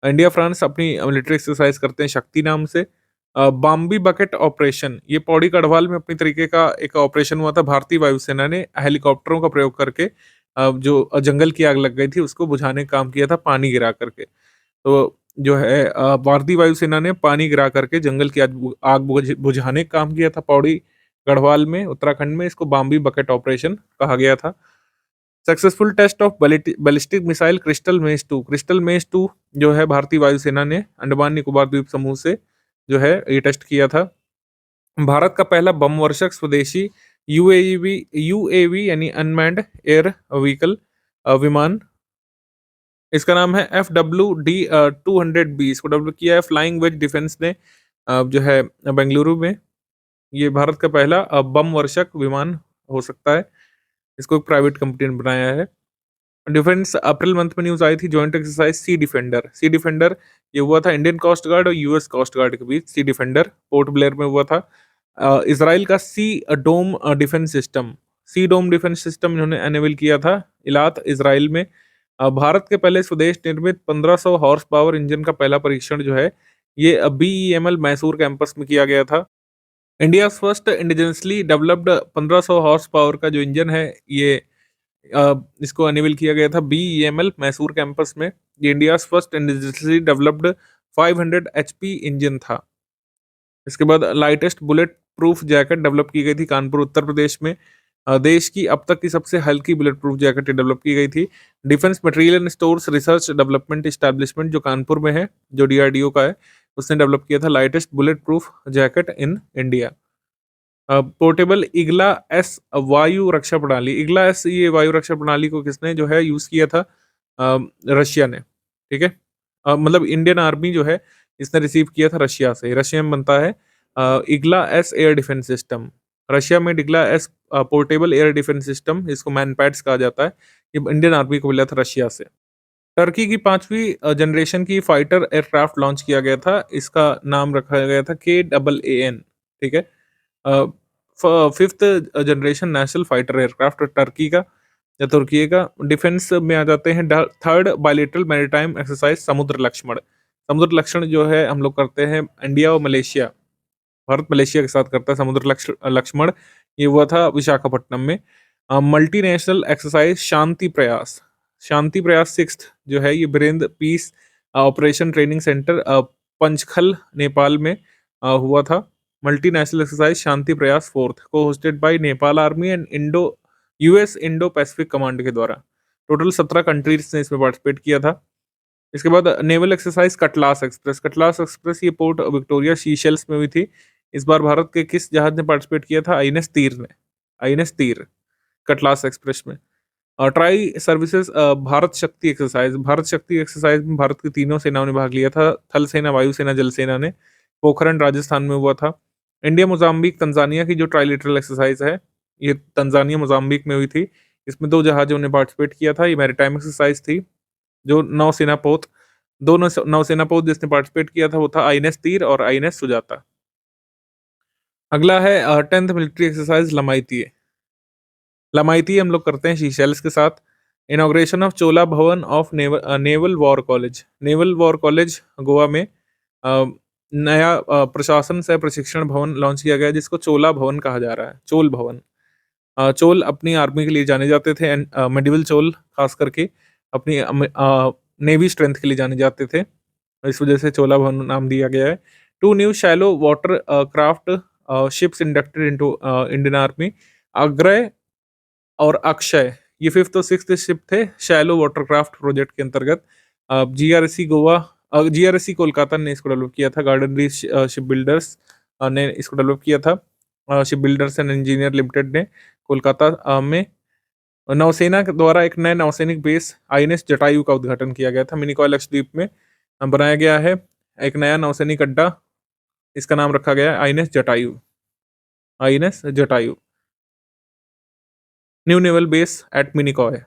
इंडिया फ्रांस अपनी मिलिट्री एक्सरसाइज करते हैं शक्ति नाम से। बाम्बी बकेट ऑपरेशन, ये पौड़ी गढ़वाल में अपनी तरीके का एक ऑपरेशन हुआ था। भारतीय वायुसेना ने हेलीकॉप्टरों का प्रयोग करके जो जंगल की आग लग गई थी उसको बुझाने का काम किया था, पानी गिरा करके। तो जो है भारतीय वायुसेना ने पानी गिरा करके जंगल की आग बुझाने का काम किया था पौड़ी गढ़वाल में, उत्तराखंड में। इसको बाम्बी बकेट ऑपरेशन कहा गया था। Successful test of ballistic missile crystal maze 2, crystal maze 2 जो है भारतीय वायुसेना ने अंडमान निकोबार द्वीप समूह से जो है ये टेस्ट किया था। भारत का पहला बम वर्षक स्वदेशी यूएवी यानी अनमैन्ड एयर व्हीकल विमान, इसका नाम है FWD-200B, इसको डेवलप किया है फ्लाइंग वेज डिफेंस ने जो है बेंगलुरु में। ये भारत का पहला बम वर्षक विमान हो सकता है, इसको एक प्राइवेट कंपनी ने बनाया है। डिफेंस अप्रैल मंथ में न्यूज़ आई थी, जॉइंट एक्सरसाइज सी डिफेंडर। सी डिफेंडर ये हुआ था इंडियन कोस्ट गार्ड और यूएस कोस्ट गार्ड के बीच। सी डिफेंडर पोर्ट ब्लेयर में हुआ था। इजराइल का सी डोम डिफेंस सिस्टम, सी डोम डिफेंस सिस्टम इन्होंने अनेबल किया था इलात इजराइल में। भारत के पहले स्वदेश निर्मित 1500 हॉर्स पावर इंजन का पहला परीक्षण जो है ये बीईएमएल मैसूर कैंपस में किया गया था। India first indigenously developed 1500 horse power का जो इंजन है ये इसको अनेबल किया गया था बीईएमएल मैसूर कैंपस में। ये India's first indigenously developed 500 HP engine था। इसके बाद lightest bullet proof jacket develop की गई थी कानपुर उत्तर प्रदेश में। देश की अब तक की सबसे हल्की बुलेट प्रूफ जैकेट डेवलप की गई थी। Defence material and stores research development establishment जो कानपुर में है, जो डीआरडीओ का है, उसने डेवलप किया था lightest bullet proof jacket in India. Portable Igla S वायु रक्षा प्रणाली, इग्ला एस ये वायु रक्षा प्रणाली को किसने जो है यूज किया था? रशिया ने। ठीक है, मतलब इंडियन आर्मी जो है इसने रिसीव किया था रशिया से। रशिया में बनता है Igla S air defence system. Russia में Igla S portable air defence system, इसको मैनपैड्स कहा जाता है, ये इंडियन आर्मी को मिला था रशिया से। टर्की की 5वीं जनरेशन की फाइटर एयरक्राफ्ट लॉन्च किया गया था। इसका नाम रखा गया था KAAN। ठीक है, fifth generation national fighter aircraft Turkey का या तुर्की का। डिफेंस में आ जाते हैं थर्ड बायलेटरल मैरीटाइम एक्सरसाइज समुद्र लक्ष्मण। समुद्र लक्ष्मण जो है हम लोग करते हैं इंडिया और मलेशिया, भारत मलेशिया के साथ करता है समुद्र लक्ष्मण। ये हुआ था विशाखापट्टनम में। मल्टीनेशनल एक्सरसाइज शांति प्रयास, शांति प्रयास सिक्स्थ जो है ये Birendra peace operation training centre Panchkhal Nepal में हुआ था। Multinational exercise Shanti Prayas fourth को hosted by Nepal army and US Indo Pacific command के द्वारा। टोटल 17 कंट्रीज ने इसमें पार्टिसिपेट किया था। इसके बाद naval exercise Cutlass express. Cutlass express ये पोर्ट विक्टोरिया शीशेल्स में हुई थी। इस बार भारत के किस जहाज ने पार्टिसिपेट किया था? आईएनएस तीर ने। आईएनएस तीर कटलास एक्सप्रेस में। ट्राई सर्विसेज भारत शक्ति एक्सरसाइज। भारत शक्ति एक्सरसाइज में भारत की तीनों सेनाओं ने भाग लिया था, थल सेना, वायुसेना, जल सेना ने। पोखरण राजस्थान में हुआ था। इंडिया मोजाम्बिक तंजानिया की जो ट्राइलेटरल एक्सरसाइज है ये तंजानिया मोजाम्बिक में हुई थी। इसमें 2 जहाजों ने पार्टिसिपेट किया था। ये मैरीटाइम एक्सरसाइज थी। जो नौसेना पोत, दोनों नौसेना पोत जिसने पार्टिसिपेट किया था वो था आईएनएस तीर और आईएनएस सुजाता। अगला है 10th मिलिट्री एक्सरसाइज लमाइती। लमाइती हम लोग करते हैं शीशेल्स के साथ। इनॉग्रेशन ऑफ चोला भवन of naval war college. Naval war college Goa में नया प्रशासन सह प्रशिक्षण भवन लॉन्च किया गया जिसको चोला भवन कहा जा रहा है, चोल भवन। चोल अपनी आर्मी के लिए जाने जाते थे, मेडिवल चोल खास करके अपनी नेवी स्ट्रेंथ के लिए जाने जाते थे, इस वजह से चोला भवन नाम दिया गया है। 2 new shallow water craft ships inducted into Indian army. Agray और अक्षय ये 5th और 6th शिप थे शैलो वाटरक्राफ्ट प्रोजेक्ट के अंतर्गत। जीआरएससी गोवा, जीआरएससी कोलकाता ने इसको डेवलप किया था। गार्डन रीच शिप बिल्डर्स ने इसको डेवलप किया था। Ship builders and engineer limited ने कोलकाता में। नौसेना के द्वारा एक नए नौसैनिक बेस आईएनएस जटायु का उद्घाटन किया गया था। मिनिकॉय लक्षद्वीप में बनाया गया है एक नया नौसैनिक अड्डा, इसका नाम रखा गया है INS Jatayu. INS Jatayu new naval base at Minicoy.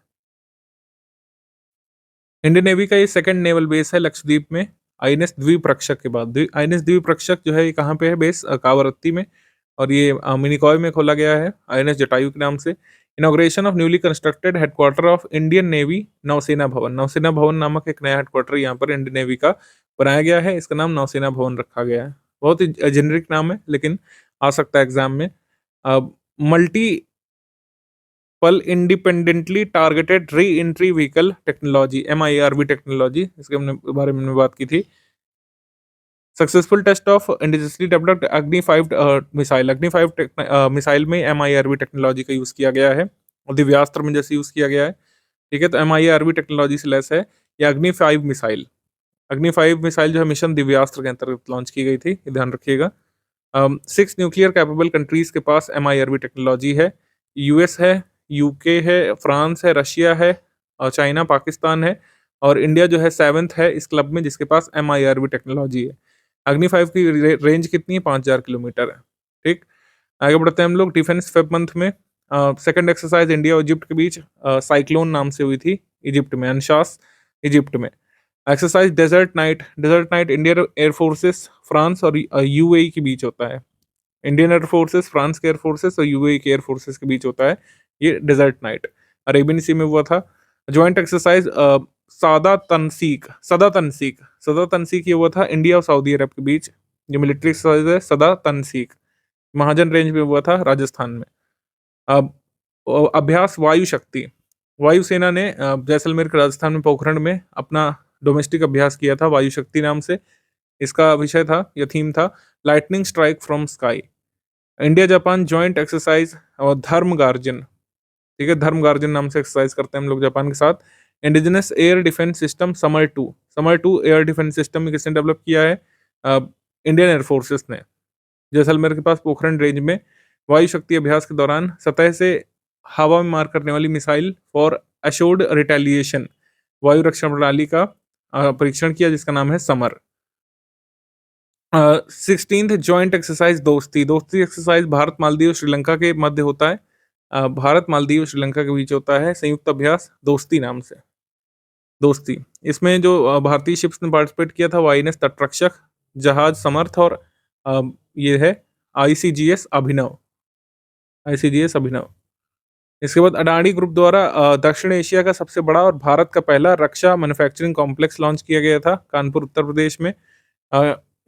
Indian navy का ये सेकंड नेवल बेस है लक्षद्वीप में आईएनएस द्वीपरक्षक के बाद। आईएनएस द्वीपरक्षक जो है ये कहाँ पे है बेस? कावरत्ती में, और ये मिनिकॉय में खोला गया है आईएनएस जटायु के नाम से। Inauguration of newly constructed headquarter of Indian navy नौसेना भवन। नौसेना भवन नामक एक नया हेडक्वार्टर यहाँ पर इंडियन नेवी का बनाया गया है, इसका नाम नौसेना भवन रखा गया है। बहुत ही जेनरिक नाम है लेकिन आ सकता है एग्जाम में। Multiple independently targeted re entry vehicle technology, MIRV technology, इसके बारे में हमने बात की थी। Successful test of indigenously developed Agni 5 missile. अग्नि 5 मिसाइल में MIRV टेक्नोलॉजी का यूज किया गया है और दिव्यास्त्र में जैसे यूज किया गया है। ठीक है, तो MIRV टेक्नोलॉजी से लेस है ये अग्नि 5 मिसाइल। अग्नि 5 मिसाइल जो है मिशन दिव्यास्त्र के अंतर्गत लॉन्च की गई थी, ये ध्यान रखिएगा। 6 न्यूक्लियर कैपेबल कंट्रीज के पास MIRV टेक्नोलॉजी है। यूएस है, यूके है, फ्रांस है, रशिया है, और चाइना, पाकिस्तान है, और इंडिया जो है 7th है इस क्लब में जिसके पास MIRV टेक्नोलॉजी है। अग्नि 5 की रेंज कितनी है? 5000 किलोमीटर है। ठीक, आगे बढ़ते हैं हम लोग। डिफेंस फेब मंथ में सेकंड एक्सरसाइज इंडिया और इजिप्ट के बीच साइक्लोन नाम से हुई थी। इजिप्ट में, अनशास इजिप्ट में। Exercise desert knight Indian air forces France और यूएई के बीच होता है। इंडियन एयर फोर्सेस, फ्रांस के एयर फोर्सेस और यूएई के एयर फोर्सेस के बीच होता है ये डेजर्ट नाइट। अरेबियन सी में हुआ था। जॉइंट एक्सरसाइज सदा तनसीक ये हुआ था इंडिया और सऊदी अरब के बीच। जो मिलिट्री एक्सरसाइज है सदा तनसीक, महाजन रेंज में हुआ था राजस्थान में। अब अभ्यास वायुसेना ने जैसलमेर के राजस्थान में पोखरण में अपना डोमेस्टिक अभ्यास किया था वायु शक्ति नाम से। इसका विषय था या थीम था lightning strike from sky. India Japan joint exercise और धर्म गार्जन, ठीक है, धर्म गार्जन नाम से एक्सरसाइज करते हैं हम लोग जापान के साथ। Indigenous air defence system Samar to air defence system किसने डेवलप किया है? इंडियन एयर फोर्सेस ने। जैसलमेर के पास पोखरण रेंज में वायु शक्ति अभ्यास के दौरान सतह से हवा में मार करने वाली मिसाइल फॉर अशोर्ड रिटेलिएशन वायु रक्षण प्रणाली का परीक्षण किया जिसका नाम है समर। 16th जॉइंट एक्सरसाइज दोस्ती एक्सरसाइज भारत मालदीव श्रीलंका के मध्य होता है। भारत मालदीव श्रीलंका के बीच होता है संयुक्त अभ्यास दोस्ती नाम से। दोस्ती इसमें जो भारतीय शिप्स ने पार्टिसिपेट किया था वो आईएनएस तटरक्षक, जहाज समर्थ और ये है आईसीजीएस अभिनव। इसके बाद अडानी ग्रुप द्वारा दक्षिण एशिया का सबसे बड़ा और भारत का पहला रक्षा मैन्युफैक्चरिंग कॉम्प्लेक्स लॉन्च किया गया था कानपुर उत्तर प्रदेश में।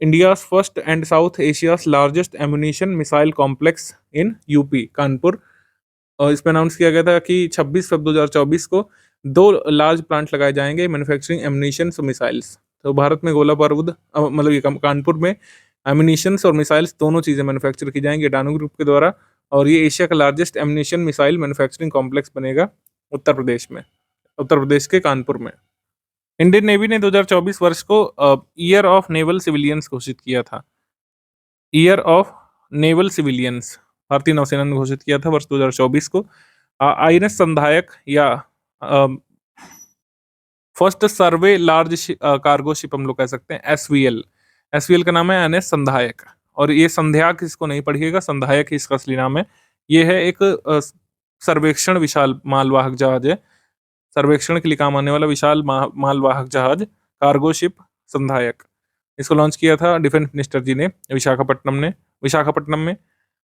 India first and south Asia's largest ammunition missile complex in UP Kanpur. और इसमें अनाउंस किया गया था कि 26 फरवरी 2024 को 2 लार्ज प्लांट लगाए जाएंगे मैन्युफैक्चरिंग एम्यूनिशन और मिसाइल्स। तो भारत में गोला बारूद मतलब ये कानपुर में एम्यूनिशंस और मिसाइल्स दोनों चीज़ें मैन्युफैक्चर की जाएंगी अडानी ग्रुप के द्वारा। और ये एशिया का largest ammunition missile manufacturing complex बनेगा उत्तर प्रदेश के कानपुर में। इंडियन नेवी ने 2024 वर्ष को ईयर ऑफ नेवल सिविलियंस घोषित किया था। ईयर ऑफ नेवल सिविलियंस भारतीय नौसेना ने घोषित किया था वर्ष 2024 को। आईएनएस संधायक या फर्स्ट सर्वे लार्ज कार्गो शिप हम लोग कह सकते हैं एसवीएल का नाम है एनएस संधायक। और ये संध्या किसको नहीं पढ़िएगा, संधायक ही इसका असली नाम है। ये है एक सर्वेक्षण विशाल मालवाहक जहाज है, सर्वेक्षण के लिए काम आने वाला विशाल मालवाहक जहाज कार्गो शिप संधायक। इसको लॉन्च किया था डिफेंस मिनिस्टर जी ने विशाखापट्टनम में।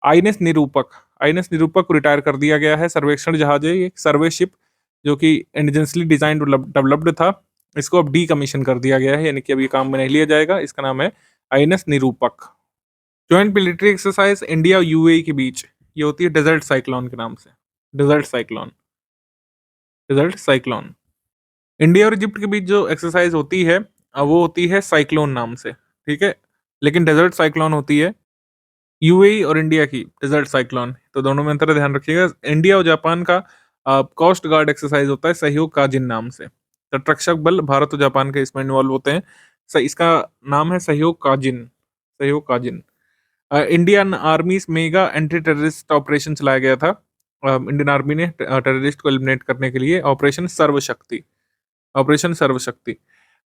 आईएनएस निरूपक को रिटायर कर दिया गया है। सर्वेक्षण जहाज है, एक सर्वे शिप जो कि इंडिजेंसली डिजाइन डेवलप्ड था, इसको अब डीकमीशन कर दिया गया है, यानी कि अभी काम में नहीं लिया जाएगा। इसका नाम है INS Nirupak. Joint military exercise India और यूएई के बीच ये होती है डेजर्ट साइक्लोन के नाम से। डेजर्ट साइक्लोन इंडिया और इजिप्ट के बीच जो एक्सरसाइज होती है वो होती है साइक्लोन नाम से, ठीक है, लेकिन डेजर्ट साइक्लोन होती है यूएई और इंडिया की डेजर्ट साइक्लोन। तो दोनों में अंतर ध्यान रखिएगा। इंडिया और जापान का कोस्ट गार्ड एक्सरसाइज होता है सहयोग काजिन नाम से। तटरक्षक बल भारत और जापान के इसमें इन्वॉल्व होते हैं। इसका नाम है सहयोग cousin. Indian army mega anti terrorist operation चलाया गया था इंडियन आर्मी ने टेररिस्ट को एलिमिनेट करने के लिए, ऑपरेशन सर्वशक्ति।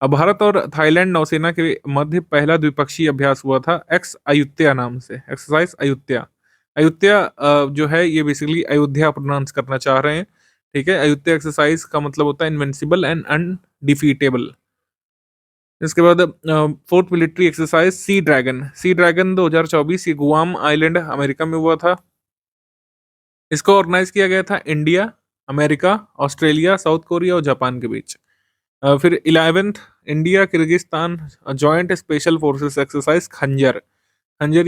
अब भारत और थाईलैंड नौसेना के मध्य पहला द्विपक्षीय अभ्यास हुआ था एक्स अयुत्या नाम से, एक्सरसाइज अयुत्या जो है ये बेसिकली अयोध्या प्रोनाउंस करना चाह रहे हैं, ठीक है। अयुत्या एक्सरसाइज का मतलब होता है इनविंसिबल एंड अनडिफीटेबल। इसके बाद fourth military exercise sea dragon 2024 ये गुआम आइलैंड अमेरिका में हुआ था। इसको ऑर्गेनाइज किया गया था India, America, Australia, south Korea और जापान के बीच। फिर 11th India Kyrgyzstan joint special forces exercise खंजर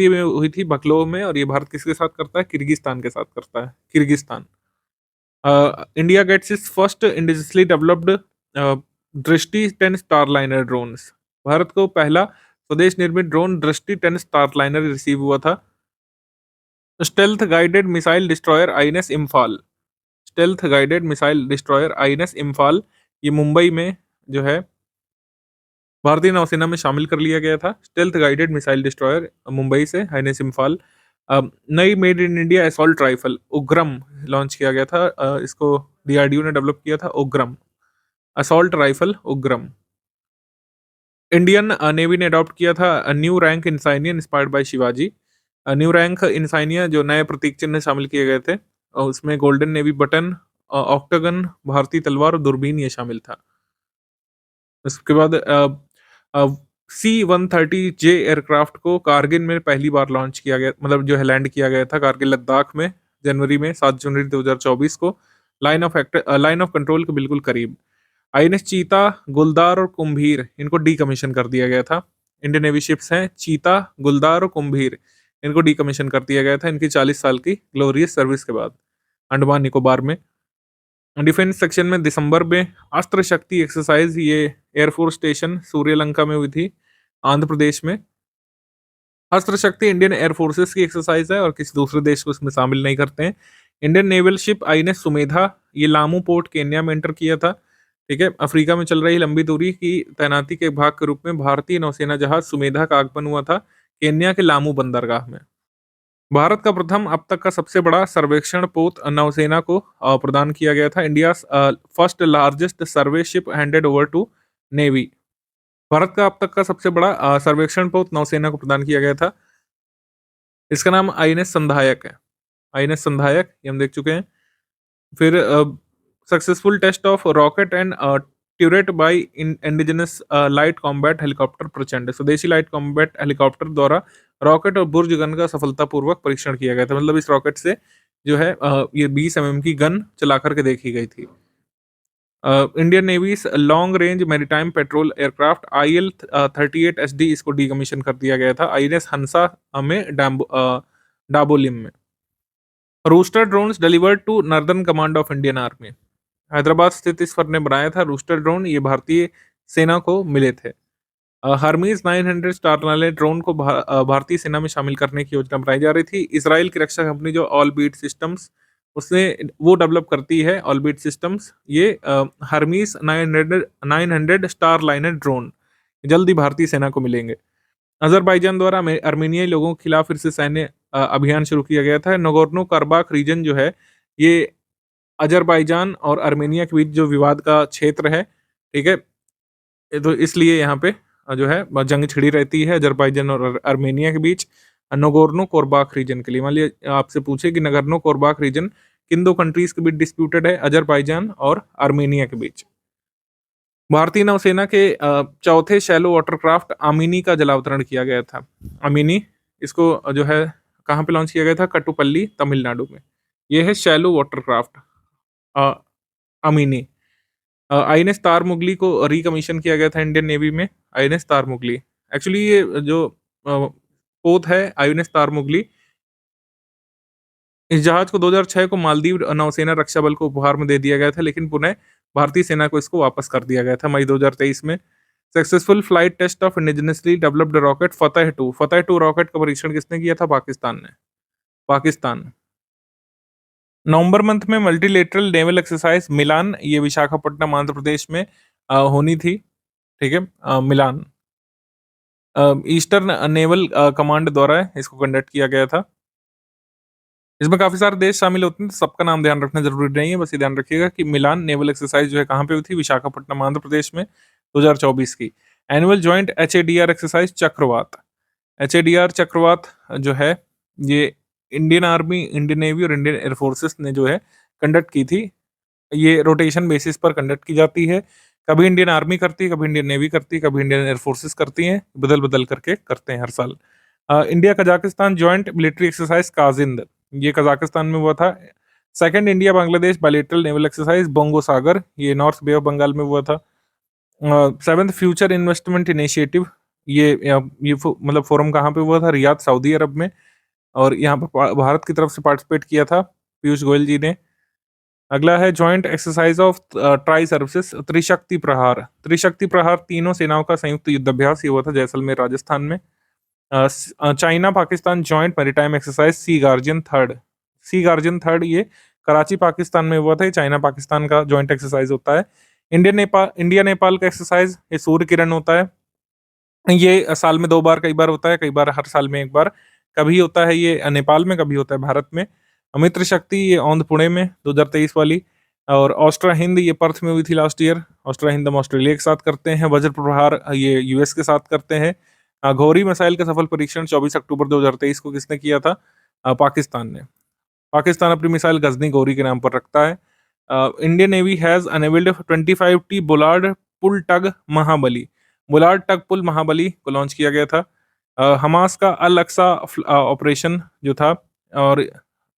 ये हुई थी बकलोव में। और ये भारत किसके साथ करता है? किर्गिस्तान के साथ करता है, Kyrgyzstan. India gets its first indigenously developed Drishti 10 Starliner drones. Bharat को पहला स्वदेश निर्मित ड्रोन दृष्टि 10 स्टारलाइनर रिसीव हुआ था। Stealth guided missile destroyer INS Imphal ये मुंबई में जो है भारतीय नौसेना में शामिल कर लिया गया था। Stealth guided missile destroyer Mumbai से आईएनएस इम्फाल। नई made in India assault rifle Ugram launch किया गया था। इसको डीआरडीओ ने डेवलप किया था। Ugram assault rifle Ugram. Indian navy ने अडॉप्ट किया था new rank insignia inspired by Shivaji. New rank insignia जो नए प्रतीक चिन्ह शामिल किए गए थे और उसमें गोल्डन नेवी बटन ऑक्टागन, भारतीय तलवार और दूरबीन ये शामिल था। उसके बाद C-130J एयरक्राफ्ट को कारगिल में पहली बार लॉन्च किया गया, मतलब जो है लैंड किया गया था कारगिल लद्दाख में जनवरी में 7 जनवरी 2024 को, लाइन ऑफ कंट्रोल के बिल्कुल करीब। आईएनएस चीता, गुलदार और कुंभीर इनको डीकमीशन कर दिया गया था। इंडियन नेवी शिप्स हैं चीता, गुलदार और कुंभीर, इनको डीकमीशन कर दिया गया था इनकी 40 साल की ग्लोरियस सर्विस के बाद अंडमान निकोबार में। डिफेंस सेक्शन में दिसंबर में अस्त्र शक्ति एक्सरसाइज, ये एयरफोर्स स्टेशन सूर्यलंका में हुई थी आंध्र प्रदेश में। अस्त्र शक्ति इंडियन एयरफोर्सेस की एक्सरसाइज है और किसी दूसरे देश को इसमें शामिल नहीं करते हैं। Indian naval ship INS Sumedha, ये लामू पोर्ट केन्या में एंटर किया था। ठीक है, अफ्रीका में चल रही लंबी दूरी की तैनाती के भाग के रूप में भारतीय नौसेना जहाज सुमेधा का आगमन हुआ था केन्या के लामू बंदरगाह में। भारत का प्रथम अब तक का सबसे बड़ा सर्वेक्षण पोत नौसेना को प्रदान किया गया था। India first largest survey ship handed over to navy. Bharat का अब तक का सबसे बड़ा सर्वेक्षण पोत नौसेना को प्रदान किया गया था। इसका नाम आईएनएस संधायक है। आईएनएस संधायक ये हम देख चुके हैं। फिर successful test of rocket and turret by indigenous light combat helicopter Prachand, स्वदेशी लाइट कॉम्बैट हेलीकॉप्टर द्वारा रॉकेट और बुर्ज गन का सफलतापूर्वक परीक्षण किया गया था। मतलब इस रॉकेट से जो है ये 20 mm की गन चला करके देखी गई थी। Indian navy long range maritime petrol aircraft IL-38SD इसको डीकमीशन कर दिया गया था आईएनएस हंसा में डाबोलिम में। Rooster drones delivered to northern command of Indian army, Hyderabad स्थित इस फर्म ने बनाया था रूस्टर ड्रोन, ये भारतीय सेना को मिले थे। हर्मीज 900 स्टारलाइनर ड्रोन को भारतीय सेना में शामिल करने की योजना बनाई जा रही थी। इसराइल की रक्षा कंपनी जो ऑलबीट सिस्टम्स उसने वो डेवलप करती है ऑलबीट सिस्टम्स, ये हर्मीज 900 स्टारलाइनर ड्रोन जल्दी भारतीय सेना को मिलेंगे। अजरबैजान द्वारा अर्मेनियाई लोगों के खिलाफ फिर से सैन्य अभियान शुरू किया गया था। नगोर्नो कराबाख रीजन जो है ये अजरबैजान और अर्मेनिया के बीच जो विवाद का क्षेत्र है, ठीक है, तो इसलिए यहाँ पे जो है जंग छिड़ी रहती है अजरबैजान और अर्मेनिया के बीच नगोर्नो कोरबाख रीजन के लिए। मान लिया आपसे पूछे कि नगोर्नो कोरबाख रीजन किन दो कंट्रीज के बीच डिस्प्यूटेड है, अजरबैजान और अर्मेनिया के बीच। भारतीय नौसेना के चौथे शैलो वाटरक्राफ्ट अमीनी का जलावतरण किया गया था। अमीनी इसको जो है कहाँ पे लॉन्च किया गया था, कटुपल्ली तमिलनाडु में। ये है shallow watercraft Amini. INS Tarmugli को रिकमीशन किया गया था इंडियन नेवी में। आईएनएस तारमुगली एक्चुअली ये जो पोत है आईएनएस तारमुगली, इस जहाज को 2006 को मालदीव नौसेना रक्षा बल को उपहार में दे दिया गया था, लेकिन पुनः भारतीय सेना को इसको वापस कर दिया गया था मई 2023 में। Successful flight test of indigenously developed rocket Fateh 2 rocket का परीक्षण किसने किया था, पाकिस्तान ने। पाकिस्तान। नवंबर मंथ में मल्टीलेटरल नेवल एक्सरसाइज मिलान, ये विशाखापट्टनम आंध्र प्रदेश में होनी थी। ठीक है, मिलान ईस्टर्न नेवल कमांड द्वारा इसको कंडक्ट किया गया था। इसमें काफी सारे देश शामिल होते हैं, तो सबका नाम ध्यान रखना जरूरी नहीं है, बस ये ध्यान रखिएगा कि मिलान नेवल एक्सरसाइज जो है कहाँ पे हुई थी, विशाखापट्टनम आंध्र प्रदेश में 2024 की। एनुअल ज्वाइंट HADR एक्सरसाइज चक्रवात, HADR चक्रवात जो है ये इंडियन आर्मी, इंडियन नेवी और इंडियन एयरफोर्सेस ने जो है कंडक्ट की थी। ये रोटेशन बेसिस पर कंडक्ट की जाती है, कभी इंडियन आर्मी करती है, कभी इंडियन नेवी करती है, कभी इंडियन एयरफोर्सेस करती हैं, बदल बदल करके करते हैं हर साल। India Kazakhstan joint military exercise KAZIND, ये कजाकिस्तान में हुआ था। Second India Bangladesh bilateral naval exercise Bongo Sagar, ये नॉर्थ बे ऑफ बंगाल में हुआ था। सेवेंथ फ्यूचर इन्वेस्टमेंट इनिशिएटिव, ये मतलब फोरम कहाँ पे हुआ था, रियाद सऊदी अरब में, और यहाँ पर भारत की तरफ से पार्टिसिपेट किया था पीयूष गोयल जी ने। अगला है joint exercise of tri services Trishakti Prahar. Trishakti प्रहार तीनों सेनाओं का संयुक्त युद्धाभ्यास, ये हुआ था जैसलमेर राजस्थान में। China Pakistan joint maritime exercise sea guardian third, ये कराची पाकिस्तान में हुआ था। ये चाइना पाकिस्तान का जॉइंट एक्सरसाइज होता है। इंडिया नेपाल का एक्सरसाइज ये सूर्य किरण होता है, ये साल में 2 बार, कई बार होता है, कई बार हर साल में 1 बार, कभी होता है ये नेपाल में, कभी होता है भारत में। मित्र शक्ति ये औंध पुणे में 2023 वाली, और ऑस्ट्रा हिंद ये पर्थ में हुई थी लास्ट ईयर। ऑस्ट्रा हिंद हम ऑस्ट्रेलिया के साथ करते हैं। वज्र प्रहार ये यूएस के साथ करते हैं। घोरी मिसाइल का सफल परीक्षण 24 अक्टूबर 2023 को किसने किया था, पाकिस्तान ने। पाकिस्तान अपनी मिसाइल गजनी गौरी के नाम पर रखता है। Indian navy has unveiled 25T bollard pull tug Mahabali. Bollard tug pull Mahabali को लॉन्च किया गया था। हमास का अल अक्सा ऑपरेशन जो था, और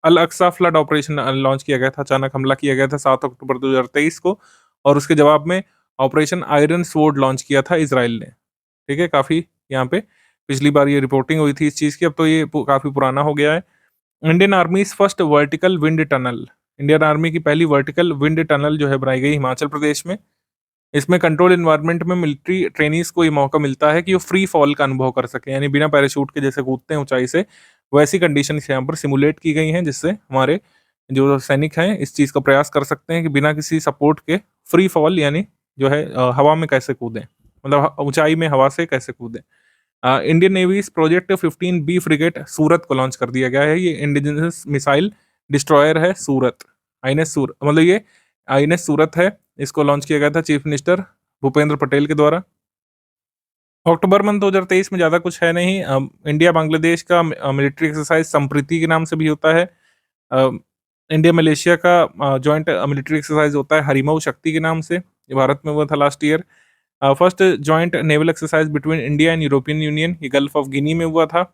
अल अक्सा फ्लड ऑपरेशन लॉन्च किया गया था, अचानक हमला किया गया था 7 अक्टूबर 2023 को, और उसके जवाब में ऑपरेशन आयरन स्वॉर्ड लॉन्च किया था इजराइल ने। ठीक है, काफ़ी यहाँ पे पिछली बार ये रिपोर्टिंग हुई थी इस चीज़ की, अब तो ये काफ़ी पुराना हो गया है। Indian आर्मीज first vertical wind tunnel. Indian army की पहली वर्टिकल विंड टनल जो है बनाई गई हिमाचल प्रदेश में। इसमें कंट्रोल इन्वायरमेंट में मिलिट्री ट्रेनीज को ये मौका मिलता है कि वो फ्री फॉल का अनुभव कर सकें, यानी बिना पैराशूट के जैसे कूदते हैं ऊंचाई से, वैसी कंडीशन यहाँ पर सिमुलेट की गई हैं, जिससे हमारे जो सैनिक हैं इस चीज़ का प्रयास कर सकते हैं कि बिना किसी सपोर्ट के फ्री फॉल, यानी जो है हवा में कैसे कूदें, मतलब ऊंचाई में हवा से कैसे कूदें। Indian navy project 15B frigate Surat को लॉन्च कर दिया गया है। ये इंडिजिनस मिसाइल डिस्ट्रॉयर है सूरत, आईएनएस सूरत, मतलब ये आईएनएस सूरत है। इसको लॉन्च किया गया था चीफ मिनिस्टर भूपेंद्र पटेल के द्वारा। अक्टूबर मंथ 2023 में ज़्यादा कुछ है नहीं। इंडिया बांग्लादेश का मिलिट्री एक्सरसाइज संप्रीति के नाम से भी होता है। अ, इंडिया मलेशिया का जॉइंट मिलिट्री एक्सरसाइज होता है हरिमऊ शक्ति के नाम से, ये भारत में हुआ था last year. First joint naval exercise between India and European union, ये गल्फ ऑफ गिनी में हुआ था।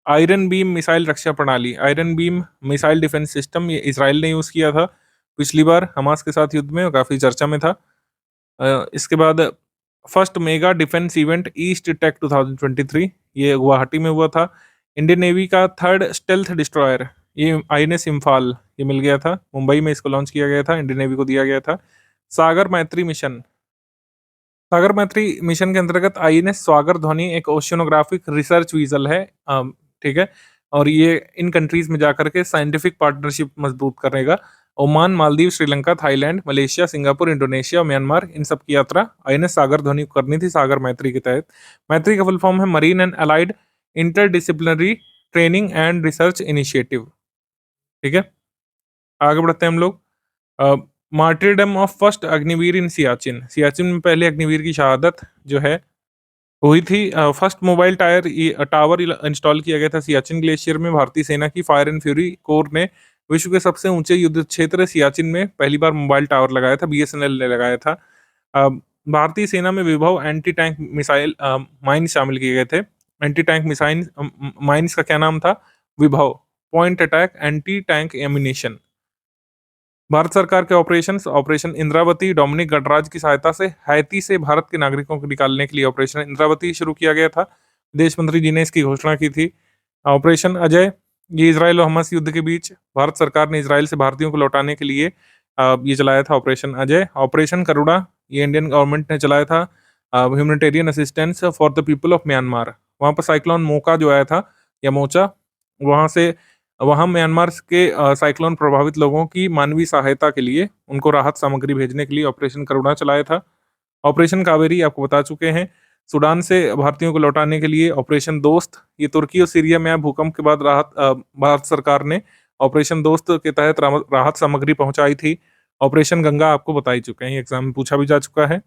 आयरन बीम मिसाइल रक्षा प्रणाली, iron beam missile defence system, ये इसराइल ने यूज़ किया था पिछली बार हमास के साथ युद्ध में, और काफ़ी चर्चा में था। इसके बाद first mega defence event east tech 2023, ये गुवाहाटी में हुआ था। इंडियन नेवी का थर्ड स्टेल्थ डिस्ट्रॉयर, ये आईएनएस इम्फाल, ये मिल गया था मुंबई में, इसको लॉन्च किया गया था, इंडियन नेवी को दिया गया था। सागर मैत्री मिशन, सागर मैत्री मिशन के अंतर्गत आईएनएस सागर ध्वनि एक ओशियोनोग्राफिक रिसर्च वीजल है, ठीक है, और ये इन कंट्रीज में जाकर के साइंटिफिक पार्टनरशिप मजबूत करेगा। Oman, Maldives, Sri Lanka, Thailand, Malaysia, Singapore, Indonesia, Myanmar, इन सब की यात्रा आईएनएस सागर ध्वनि को करनी थी सागर मैत्री के तहत। मैत्री का फुल फॉर्म है marine and allied interdisciplinary training and research initiative. ठीक है, आगे बढ़ते हैं हम लोग। मार्टिरडम ऑफ फर्स्ट अग्निवीर इन सियाचिन, सियाचिन में पहले अग्निवीर की शहादत जो है हुई थी। फर्स्ट मोबाइल टावर इंस्टॉल किया गया था सियाचिन ग्लेशियर में। भारतीय सेना की फायर एंड फ्यूरी कोर ने विश्व के सबसे ऊंचे युद्ध क्षेत्र सियाचिन में पहली बार मोबाइल टावर लगाया था, बीएसएनएल ने लगाया था। भारतीय सेना में विभव एंटी टैंक मिसाइल माइन शामिल किए गए थे। एंटी टैंक मिसाइल माइन्स का क्या नाम था? विभव, point attack anti tank ammunition. Bharat सरकार के ऑपरेशन इंद्रावती डोमिनिक गडराज की सहायता से हैती से भारत के नागरिकों को निकालने के लिए ऑपरेशन इंद्रावती शुरू किया गया था। विदेश मंत्री जी ने इसकी घोषणा की थी। ऑपरेशन अजय, ये इजराइल और हमास युद्ध के बीच भारत सरकार ने इजराइल से भारतीयों को लौटाने के लिए ये चलाया था ऑपरेशन अजय। ऑपरेशन करुणा, ये इंडियन गवर्नमेंट ने चलाया था, humanitarian assistance for the people of Myanmar. वहाँ पर साइक्लोन मोका जो आया था, या मोचा, वहाँ म्यांमार के साइक्लोन प्रभावित लोगों की मानवीय सहायता के लिए उनको राहत सामग्री भेजने के लिए ऑपरेशन करुणा चलाया था। ऑपरेशन कावेरी आपको बता चुके हैं। सूडान से भारतीयों को लौटाने के लिए ऑपरेशन दोस्त, ये तुर्की और सीरिया में भूकंप के बाद भारत सरकार ने ऑपरेशन दोस्त के तहत राहत सामग्री पहुंचाई थी। ऑपरेशन गंगा आपको बता ही चुके हैं, एग्जाम में पूछा भी जा चुका है।